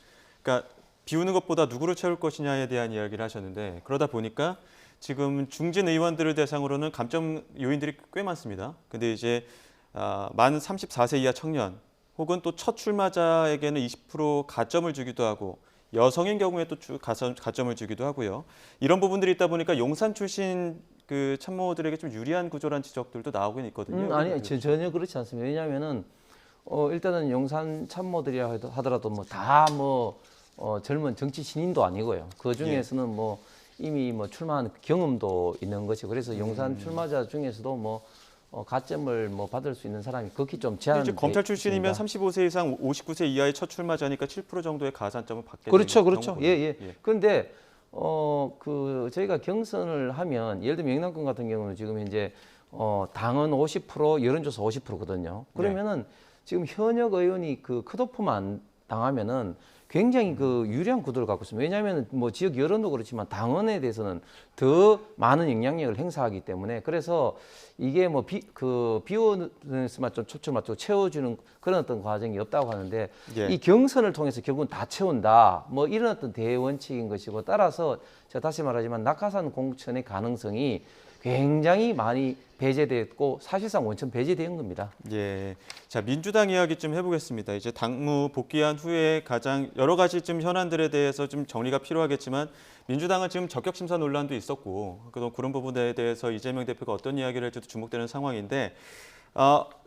그러니까 비우는 것보다 누구를 채울 것이냐에 대한 이야기를 하셨는데 그러다 보니까 지금 중진 의원들을 대상으로는 감점 요인들이 꽤 많습니다. 근데 이제 만 34세 이하 청년 혹은 또 첫 출마자에게는 20% 가점을 주기도 하고 여성인 경우에 또 가점을 주기도 하고요. 이런 부분들이 있다 보니까 용산 출신 그 참모들에게 좀 유리한 구조라는 지적들도 나오긴 있거든요. 아니 전혀 그렇지 않습니다. 왜냐하면은 일단은 용산 참모들이라 하더라도 젊은 정치 신인도 아니고요. 그 중에서는 뭐 이미 뭐 출마한 경험도 있는 것이고 그래서 용산 출마자 중에서도 가점을 받을 수 있는 사람이 극히 좀 제한돼 있습니다. 검찰 출신이면 35세 이상 59세 이하의 첫 출마자니까 7% 정도의 가산점을 받게 그렇죠, 되는 그렇죠. 그런데 저희가 경선을 하면 예를 들면 영남권 같은 경우는 지금 현재 당은 50%, 여론조사 50%거든요. 그러면은 지금 현역 의원이 그 컷오프만 당하면은 굉장히 그 유리한 구도를 갖고 있습니다. 왜냐하면 뭐 지역 여론도 그렇지만 당원에 대해서는 더 많은 영향력을 행사하기 때문에 그래서 이게 뭐 비오는스만 좀 초점을 맞추고 채워주는 그런 어떤 과정이 없다고 하는데 예. 이 경선을 통해서 결국은 다 채운다. 뭐 이런 어떤 대원칙인 것이고 따라서 제가 다시 말하지만 낙하산 공천의 가능성이 굉장히 많이 배제됐고 사실상 원천 배제된 겁니다. 예. 자, 민주당 이야기 좀 해보겠습니다. 이제 당무 복귀한 후에 가장 여러 가지 좀 현안들에 대해서 좀 정리가 필요하겠지만 민주당은 지금 적격 심사 논란도 있었고 그런 부분에 대해서 이재명 대표가 어떤 이야기를 할지도 주목되는 상황인데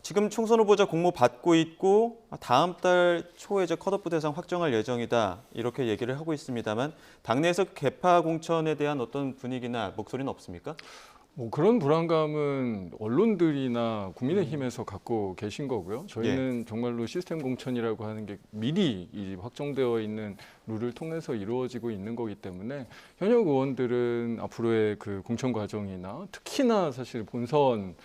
지금 총선 후보자 공모 받고 있고 다음 달 초에 이제 컷오프 대상 확정할 예정이다 이렇게 얘기를 하고 있습니다만 당내에서 개파 공천에 대한 어떤 분위기나 목소리는 없습니까? 뭐 그런 불안감은 언론들이나 국민의힘에서 갖고 계신 거고요. 저희는 정말로 시스템 공천이라고 하는 게 미리 이제 확정되어 있는 룰을 통해서 이루어지고 있는 거기 때문에 현역 의원들은 앞으로의 그 공천 과정이나 특히나 사실 본선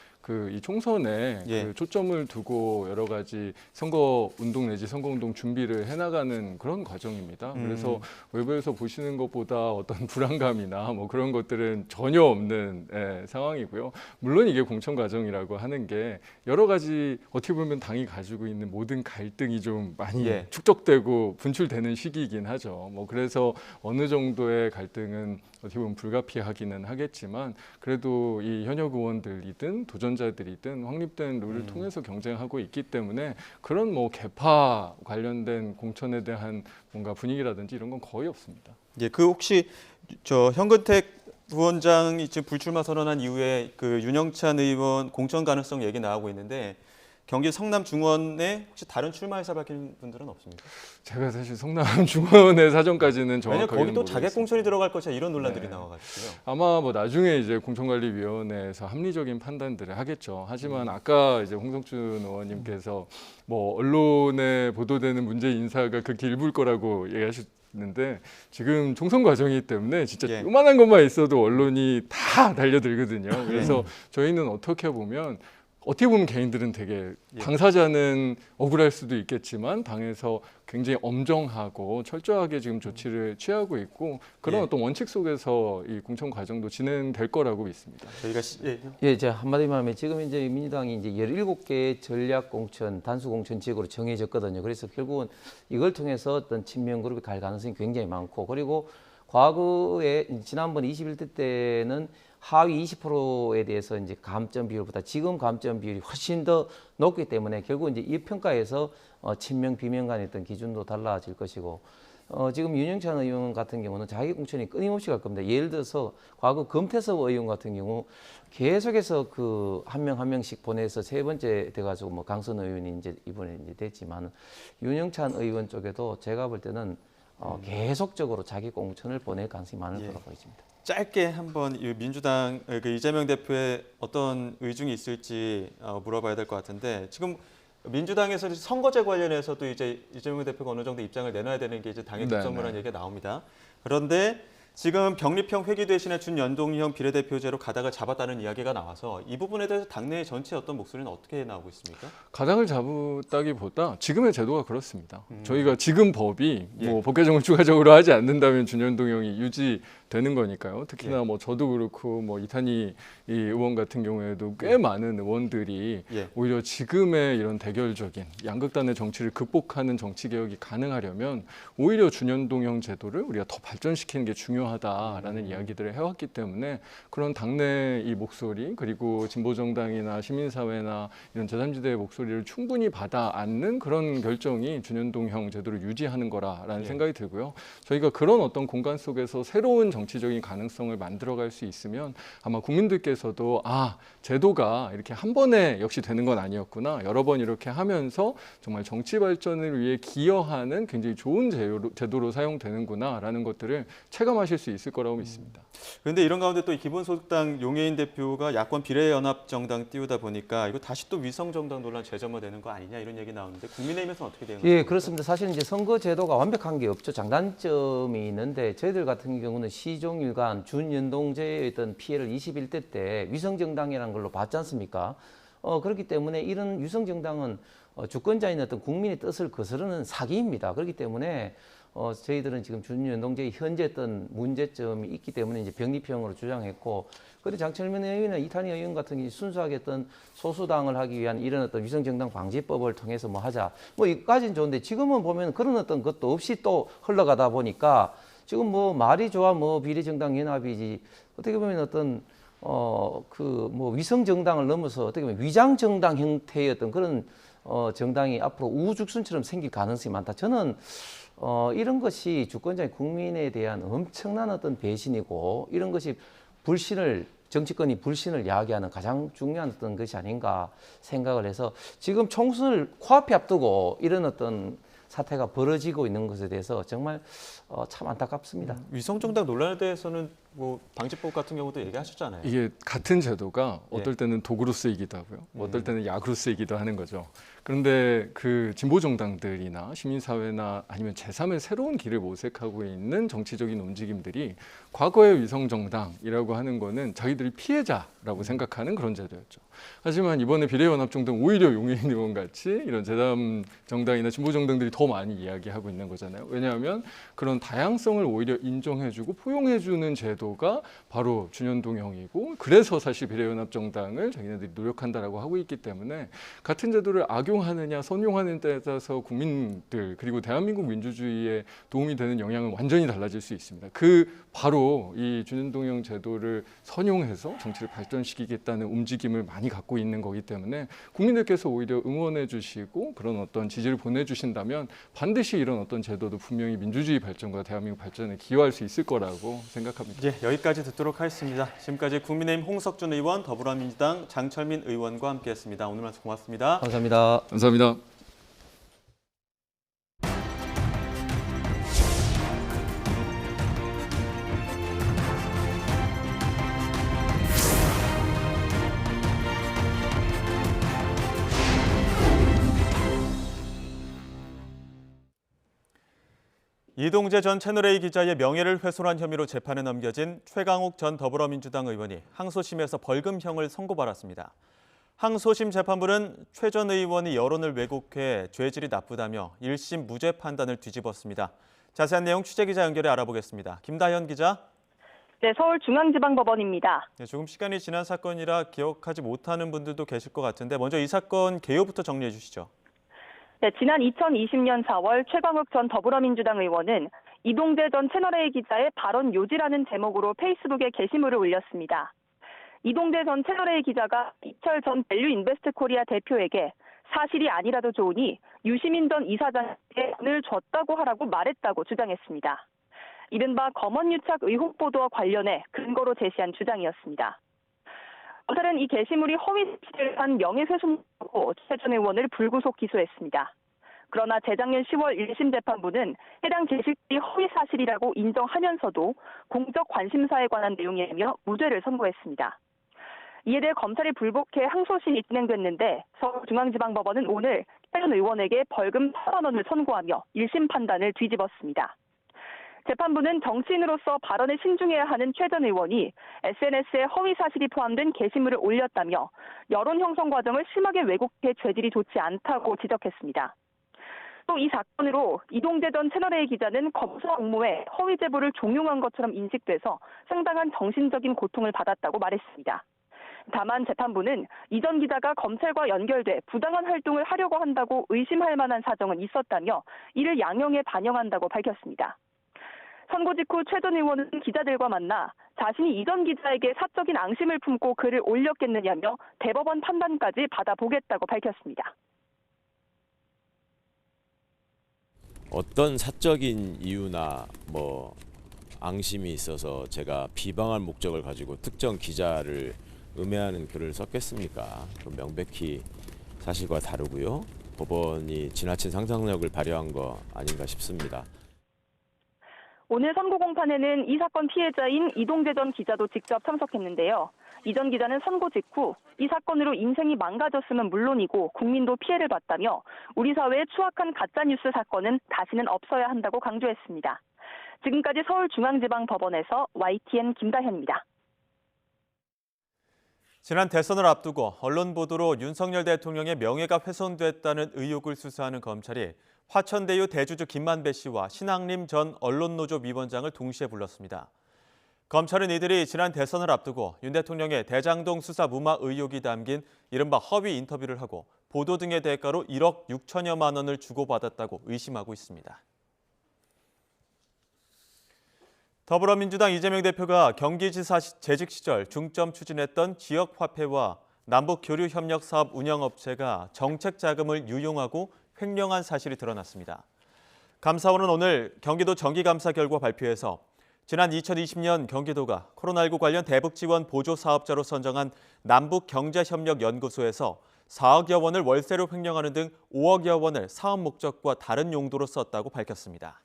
이 총선에 그 초점을 두고 여러 가지 선거 운동 내지 선거운동 준비를 해나가는 그런 과정입니다. 그래서 외부에서 보시는 것보다 어떤 불안감이나 뭐 그런 것들은 전혀 없는 상황이고요. 물론 이게 공천 과정이라고 하는 게 여러 가지 어떻게 보면 당이 가지고 있는 모든 갈등이 좀 많이 축적되고 분출되는 시기이긴 하죠. 뭐 그래서 어느 정도의 갈등은 어떻게 보면 불가피하기는 하겠지만 그래도 이 현역 의원들이든 도전자들이든 확립된 룰을 통해서 경쟁하고 있기 때문에 그런 뭐 개파 관련된 공천에 대한 뭔가 분위기라든지 이런 건 거의 없습니다. 예, 혹시 현근택 부원장이 지금 불출마 선언한 이후에 그 윤영찬 의원 공천 가능성 얘기 나오고 있는데 경기 성남 중원에 혹시 다른 출마 의사 밝힌 분들은 없습니까? 제가 사실 성남 중원의 사정까지는 정확하게 왜냐면 거기 또 자객 공천이 들어갈 것이다 이런 논란들이 나와가지고요. 아마 뭐 나중에 이제 공천관리위원회에서 합리적인 판단들을 하겠죠. 하지만 아까 이제 홍성춘 의원님께서 뭐 언론에 보도되는 문제 인사가 그렇게 일부일 거라고 얘기하셨는데 지금 총선 과정이기 때문에 진짜 요만한 것만 있어도 언론이 다 달려들거든요. 그래서 저희는 어떻게 보면 개인들은 되게 당사자는 억울할 수도 있겠지만 당에서 굉장히 엄정하고 철저하게 지금 조치를 취하고 있고 그런 어떤 원칙 속에서 이 공천 과정도 진행될 거라고 믿습니다. 저희가 제가 한마디만 하면 지금 이제 민주당이 이제 17개의 전략 공천, 단수 공천 지역으로 정해졌거든요. 그래서 결국은 이걸 통해서 어떤 친명 그룹이 갈 가능성이 굉장히 많고 그리고 과거에 지난번 21대 때는 하위 20%에 대해서 이제 감점 비율보다 지금 감점 비율이 훨씬 더 높기 때문에 결국 이제 이 평가에서 친명 비명 간의 어떤 기준도 달라질 것이고 지금 윤영찬 의원 같은 경우는 자기 공천이 끊임없이 갈 겁니다. 예를 들어서 과거 금태섭 의원 같은 경우 계속해서 그 한 명 한 명씩 보내서 세 번째 돼가지고 뭐 강선 의원이 이제 이번에 이제 됐지만 윤영찬 의원 쪽에도 제가 볼 때는 계속적으로 자기 공천을 보낼 가능성이 많을 거라고 보입니다. 짧게 한번 민주당 이재명 대표의 어떤 의중이 있을지 물어봐야 될 것 같은데 지금 민주당에서 선거제 관련해서도 이제 이재명 대표가 어느 정도 입장을 내놔야 되는 게 이제 당의 급선무라는 얘기가 나옵니다. 그런데 지금 병립형 회기 대신에 준연동형 비례대표제로 가닥을 잡았다는 이야기가 나와서 이 부분에 대해서 당내 전체 어떤 목소리는 어떻게 나오고 있습니까? 가닥을 잡았다기보다 지금의 제도가 그렇습니다. 저희가 지금 법이 뭐 법 개정을 추가적으로 하지 않는다면 준연동형이 유지되는 거니까요. 특히나 뭐 저도 그렇고 뭐 이탄희 의원 같은 경우에도 꽤 많은 의원들이 오히려 지금의 이런 대결적인 양극단의 정치를 극복하는 정치 개혁이 가능하려면 오히려 준연동형 제도를 우리가 더 발전시키는 게 중요하다라는 이야기들을 해왔기 때문에 그런 당내 이 목소리 그리고 진보정당이나 시민사회나 이런 제3지대의 목소리를 충분히 받아 안는 그런 결정이 준연동형 제도를 유지하는 거라는 생각이 들고요. 저희가 그런 어떤 공간 속에서 새로운 정치적인 가능성을 만들어갈 수 있으면 아마 국민들께서도 제도가 이렇게 한 번에 역시 되는 건 아니었구나. 여러 번 이렇게 하면서 정말 정치 발전을 위해 기여하는 굉장히 좋은 제도로 사용되는구나라는 것들을 체감하실 수 있을 거라고 믿습니다. 그런데 이런 가운데 또 기본소득당 용해인 대표가 야권 비례연합정당 띄우다 보니까 이거 다시 또 위성정당 논란 재점화되는 거 아니냐 이런 얘기 나오는데 국민의힘에서는 어떻게 되는 거예요? 그렇습니다. 사실 이제 선거제도가 완벽한 게 없죠. 장단점이 있는데 저희들 같은 경우는 시종일관 준연동제의 어떤 피해를 21대 때 위성정당이라는 걸로 봤지 않습니까? 그렇기 때문에 이런 위성정당은 주권자인 어떤 국민의 뜻을 거스르는 사기입니다. 그렇기 때문에 저희들은 지금 준연동제의 현재 어떤 문제점이 있기 때문에 이제 병립형으로 주장했고, 그리고 장철민 의원이나 이탄희 의원 같은 게 순수하게 어떤 소수당을 하기 위한 이런 어떤 위성정당 방지법을 통해서 뭐 하자, 뭐 이까지는 좋은데 지금은 보면 그런 어떤 것도 없이 또 흘러가다 보니까 지금 뭐 말이 좋아 뭐 비례정당 연합이지, 어떻게 보면 어떤 그 뭐 위성정당을 넘어서 어떻게 보면 위장정당 형태의 어떤 그런 정당이 앞으로 우후죽순처럼 생길 가능성이 많다. 저는 이런 것이 주권자인 국민에 대한 엄청난 어떤 배신이고, 이런 것이 정치권이 불신을 야기하는 가장 중요한 어떤 것이 아닌가 생각을 해서, 지금 총선을 코앞에 앞두고 이런 어떤 사태가 벌어지고 있는 것에 대해서 정말 참 안타깝습니다. 위성정당 논란에 대해서는 뭐 방지법 같은 경우도 얘기하셨잖아요. 이게 같은 제도가 어떨 때는 도구로 쓰이기도 하고요, 어떨 때는 약으로 쓰이기도 하는 거죠. 그런데 그 진보 정당들이나 시민사회나 아니면 제3의 새로운 길을 모색하고 있는 정치적인 움직임들이 과거의 위성정당이라고 하는 거는 자기들이 피해자라고 생각하는 그런 제도였죠. 하지만 이번에 비례연합정당 오히려 용해인 의원 같이 이런 제3 정당이나 진보 정당들이 더 많이 이야기하고 있는 거잖아요. 왜냐하면 그런 다양성을 오히려 인정해주고 포용해주는 제도가 바로 준연동형이고, 그래서 사실 비례연합정당을 자기네들이 노력한다라고 하고 있기 때문에 같은 제도를 악용하느냐 선용하는 데에 따라서 국민들 그리고 대한민국 민주주의에 도움이 되는 영향은 완전히 달라질 수 있습니다. 바로 이 준연동형 제도를 선용해서 정치를 발전시키겠다는 움직임을 많이 갖고 있는 거기 때문에 국민들께서 오히려 응원해 주시고 그런 어떤 지지를 보내주신다면 반드시 이런 어떤 제도도 분명히 민주주의 발전과 대한민국 발전에 기여할 수 있을 거라고 생각합니다. 예, 여기까지 듣도록 하겠습니다. 지금까지 국민의힘 홍석준 의원, 더불어민주당 장철민 의원과 함께했습니다. 오늘 말씀 고맙습니다. 감사합니다. 감사합니다. 이동재 전 채널A 기자의 명예를 훼손한 혐의로 재판에 넘겨진 최강욱 전 더불어민주당 의원이 항소심에서 벌금형을 선고받았습니다. 항소심 재판부는 최 전 의원이 여론을 왜곡해 죄질이 나쁘다며 1심 무죄 판단을 뒤집었습니다. 자세한 내용 취재기자 연결해 알아보겠습니다. 김다현 기자. 네, 서울중앙지방법원입니다. 네, 조금 시간이 지난 사건이라 기억하지 못하는 분들도 계실 것 같은데 먼저 이 사건 개요부터 정리해 주시죠. 네, 지난 2020년 4월 최강욱 전 더불어민주당 의원은 이동재 전 채널A 기자의 발언 요지라는 제목으로 페이스북에 게시물을 올렸습니다. 이동재 전 채널A 기자가 이철 전 밸류인베스트 코리아 대표에게 사실이 아니라도 좋으니 유시민 전 이사장에게 돈을 줬다고 하라고 말했다고 주장했습니다. 이른바 검언유착 의혹 보도와 관련해 근거로 제시한 주장이었습니다. 검찰은 이 게시물이 허위 사실을 한 명예훼손으로 최 전 의원을 불구속 기소했습니다. 그러나 재작년 10월 1심 재판부는 해당 게시글이 허위 사실이라고 인정하면서도 공적 관심사에 관한 내용이라며 무죄를 선고했습니다. 이에 대해 검찰이 불복해 항소심이 진행됐는데 서울중앙지방법원은 오늘 최 전 의원에게 벌금 8만 원을 선고하며 1심 판단을 뒤집었습니다. 재판부는 정치인으로서 발언에 신중해야 하는 최 전 의원이 SNS에 허위 사실이 포함된 게시물을 올렸다며 여론 형성 과정을 심하게 왜곡해 죄질이 좋지 않다고 지적했습니다. 또 이 사건으로 이동재 전 채널A 기자는 검사 업무에 허위 제보를 종용한 것처럼 인식돼서 상당한 정신적인 고통을 받았다고 말했습니다. 다만 재판부는 이 전 기자가 검찰과 연결돼 부당한 활동을 하려고 한다고 의심할 만한 사정은 있었다며 이를 양형에 반영한다고 밝혔습니다. 선고 직후 최 전 의원은 기자들과 만나 자신이 이 전 기자에게 사적인 앙심을 품고 글을 올렸겠느냐며 대법원 판단까지 받아보겠다고 밝혔습니다. 어떤 사적인 이유나 뭐 앙심이 있어서 제가 비방할 목적을 가지고 특정 기자를 음해하는 글을 썼겠습니까? 명백히 사실과 다르고요. 법원이 지나친 상상력을 발휘한 거 아닌가 싶습니다. 오늘 선고 공판에는 이 사건 피해자인 이동재 전 기자도 직접 참석했는데요. 이 전 기자는 선고 직후 이 사건으로 인생이 망가졌음은 물론이고 국민도 피해를 봤다며 우리 사회의 추악한 가짜뉴스 사건은 다시는 없어야 한다고 강조했습니다. 지금까지 서울중앙지방법원에서 YTN 김다현입니다. 지난 대선을 앞두고 언론 보도로 윤석열 대통령의 명예가 훼손됐다는 의혹을 수사하는 검찰이 화천대유 대주주 김만배 씨와 신학림 전 언론노조 위원장을 동시에 불렀습니다. 검찰은 이들이 지난 대선을 앞두고 윤 대통령의 대장동 수사 무마 의혹이 담긴 이른바 허위 인터뷰를 하고 보도 등의 대가로 1억 6천여만 원을 주고받았다고 의심하고 있습니다. 더불어민주당 이재명 대표가 경기지사 재직 시절 중점 추진했던 지역화폐와 남북교류협력사업 운영업체가 정책 자금을 유용하고 횡령한 사실이 드러났습니다. 감사원은 오늘 경기도 정기감사 결과 발표해서 지난 2020년 경기도가 코로나19 관련 대북 지원 보조 사업자로 선정한 남북경제협력연구소에서 4억여 원을 월세로 횡령하는 등 5억여 원을 사업 목적과 다른 용도로 썼다고 밝혔습니다.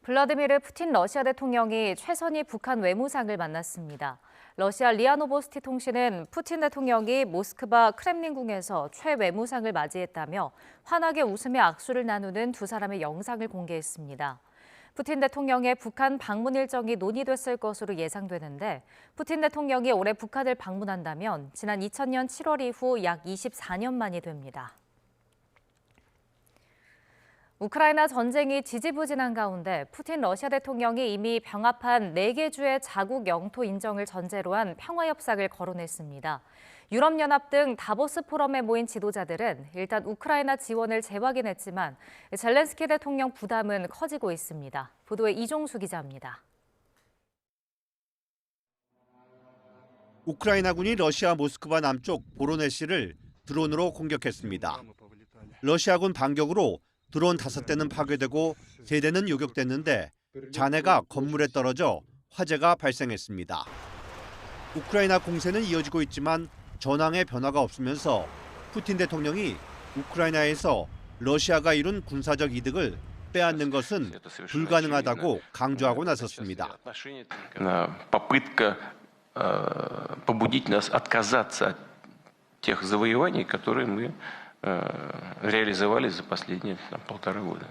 블라디미르 푸틴 러시아 대통령이 최선희 북한 외무상을 만났습니다. 러시아 리아 노보스티 통신은 푸틴 대통령이 모스크바 크렘린궁에서 최 외무상을 맞이했다며 환하게 웃으며 악수를 나누는 두 사람의 영상을 공개했습니다. 푸틴 대통령의 북한 방문 일정이 논의됐을 것으로 예상되는데 푸틴 대통령이 올해 북한을 방문한다면 지난 2000년 7월 이후 약 24년 만이 됩니다. 우크라이나 전쟁이 지지부진한 가운데 푸틴 러시아 대통령이 이미 병합한 4개 주의 자국 영토 인정을 전제로 한 평화협상을 거론했습니다. 유럽연합 등 다보스 포럼에 모인 지도자들은 일단 우크라이나 지원을 재확인했지만 젤렌스키 대통령 부담은 커지고 있습니다. 보도에 이종수 기자입니다. 우크라이나군이 러시아 모스크바 남쪽 보로네시를 드론으로 공격했습니다. 러시아군 반격으로 드론 5대는 파괴되고 3대는 요격됐는데 잔해가 건물에 떨어져 화재가 발생했습니다. 우크라이나 공세는 이어지고 있지만 전황에 변화가 없으면서 푸틴 대통령이 우크라이나에서 러시아가 이룬 군사적 이득을 빼앗는 것은 불가능하다고 강조하고 나섰습니다. Попытка побудить нас отказаться от тех завоеваний, которые мы реализовали за последние 1,5 года.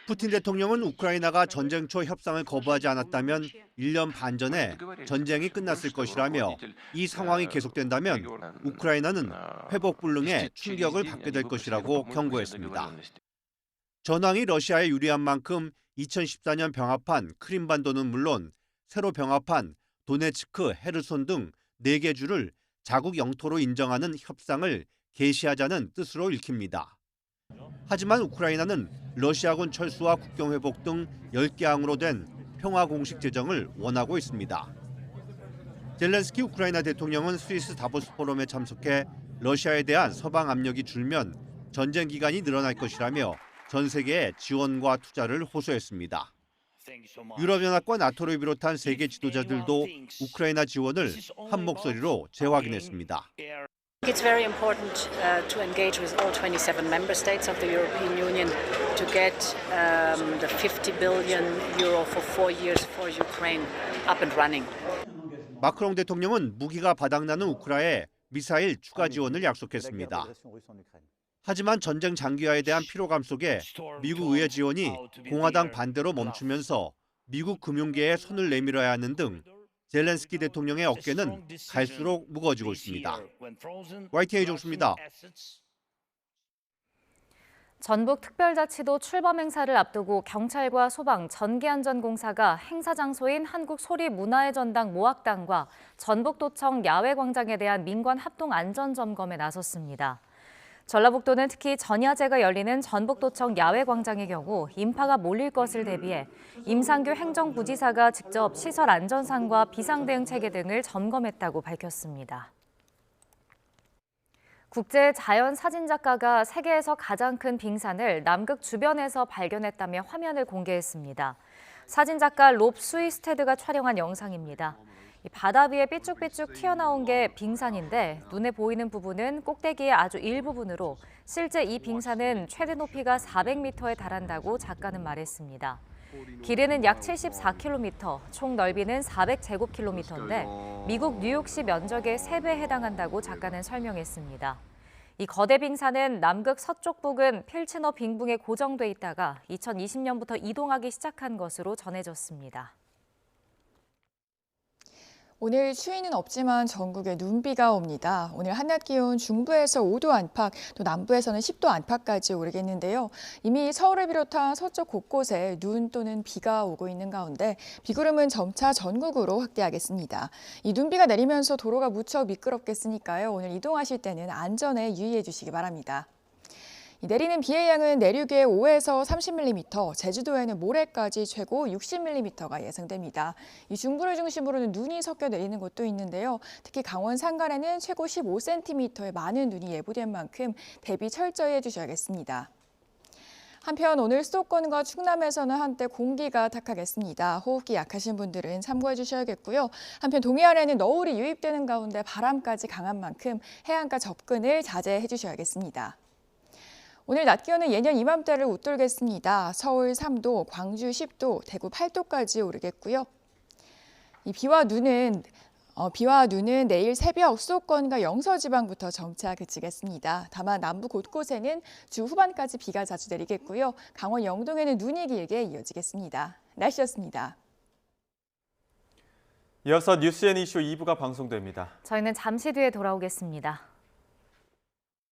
푸틴 대통령은 우크라이나가 전쟁 초 협상을 거부하지 않았다면 1년 반 전에 전쟁이 끝났을 것이라며 이 상황이 계속된다면 우크라이나는 회복불능의 충격을 받게 될 것이라고 경고했습니다. 전황이 러시아에 유리한 만큼 2014년 병합한 크림반도는 물론 새로 병합한 도네츠크, 헤르손 등 4개 주를 자국 영토로 인정하는 협상을 개시하자는 뜻으로 읽힙니다. 하지만 우크라이나는 러시아군 철수와 국경 회복 등 10개 항으로 된 평화 공식 제정을 원하고 있습니다. 젤렌스키 우크라이나 대통령은 스위스 다보스 포럼에 참석해 러시아에 대한 서방 압력이 줄면 전쟁 기간이 늘어날 것이라며 전 세계의 지원과 투자를 호소했습니다. 유럽연합과 나토를 비롯한 세계 지도자들도 우크라이나 지원을 한 목소리로 재확인했습니다. It's very important to engage with all 27 member states of the European Union to get the 50 billion euro for 4 years for Ukraine up and running. 마크롱 대통령은 무기가 바닥나는 우크라이나에 미사일 추가 지원을 약속했습니다. 하지만 전쟁 장기화에 대한 피로감 속에 미국 의회 지원이 공화당 반대로 멈추면서 미국 금융계에 손을 내밀어야 하는 등 젤렌스키 대통령의 어깨는 갈수록 무거워지고 있습니다. YTN 이종수입니다. 전북특별자치도 출범 행사를 앞두고 경찰과 소방, 전기안전공사가 행사 장소인 한국소리문화의 전당 모악당과 전북도청 야외광장에 대한 민관 합동 안전점검에 나섰습니다. 전라북도는 특히 전야제가 열리는 전북도청 야외광장의 경우 인파가 몰릴 것을 대비해 임상규 행정부지사가 직접 시설 안전상과 비상대응 체계 등을 점검했다고 밝혔습니다. 국제 자연 사진작가가 세계에서 가장 큰 빙산을 남극 주변에서 발견했다며 화면을 공개했습니다. 사진작가 롭 스위스테드가 촬영한 영상입니다. 바다 위에 삐쭉삐쭉 튀어나온 게 빙산인데 눈에 보이는 부분은 꼭대기의 아주 일부분으로 실제 이 빙산은 최대 높이가 400m에 달한다고 작가는 말했습니다. 길이는 약 74km, 총 넓이는 400제곱킬로미터인데 미국 뉴욕시 면적의 3배에 해당한다고 작가는 설명했습니다. 이 거대 빙산은 남극 서쪽 부근 필치너 빙붕에 고정돼 있다가 2020년부터 이동하기 시작한 것으로 전해졌습니다. 오늘 추위는 없지만 전국에 눈비가 옵니다. 오늘 한낮 기온 중부에서 5도 안팎, 또 남부에서는 10도 안팎까지 오르겠는데요. 이미 서울을 비롯한 서쪽 곳곳에 눈 또는 비가 오고 있는 가운데 비구름은 점차 전국으로 확대하겠습니다. 이 눈비가 내리면서 도로가 무척 미끄럽겠으니까요. 오늘 이동하실 때는 안전에 유의해 주시기 바랍니다. 내리는 비의 양은 내륙에 5에서 30mm, 제주도에는 모레까지 최고 60mm가 예상됩니다. 이 중부를 중심으로는 눈이 섞여 내리는 곳도 있는데요. 특히 강원 산간에는 최고 15cm의 많은 눈이 예보된 만큼 대비 철저히 해주셔야겠습니다. 한편 오늘 수도권과 충남에서는 한때 공기가 탁하겠습니다. 호흡기 약하신 분들은 참고해 주셔야겠고요. 한편 동해안에는 너울이 유입되는 가운데 바람까지 강한 만큼 해안가 접근을 자제해 주셔야겠습니다. 오늘 낮 기온은 예년 이맘때를 웃돌겠습니다. 서울 3도, 광주 10도, 대구 8도까지 오르겠고요. 이 비와 눈은 내일 새벽 수도권과 영서지방부터 점차 그치겠습니다. 다만 남부 곳곳에는 주 후반까지 비가 자주 내리겠고요. 강원 영동에는 눈이 길게 이어지겠습니다. 날씨였습니다. 이어서 뉴스앤이슈 2부가 방송됩니다. 저희는 잠시 뒤에 돌아오겠습니다.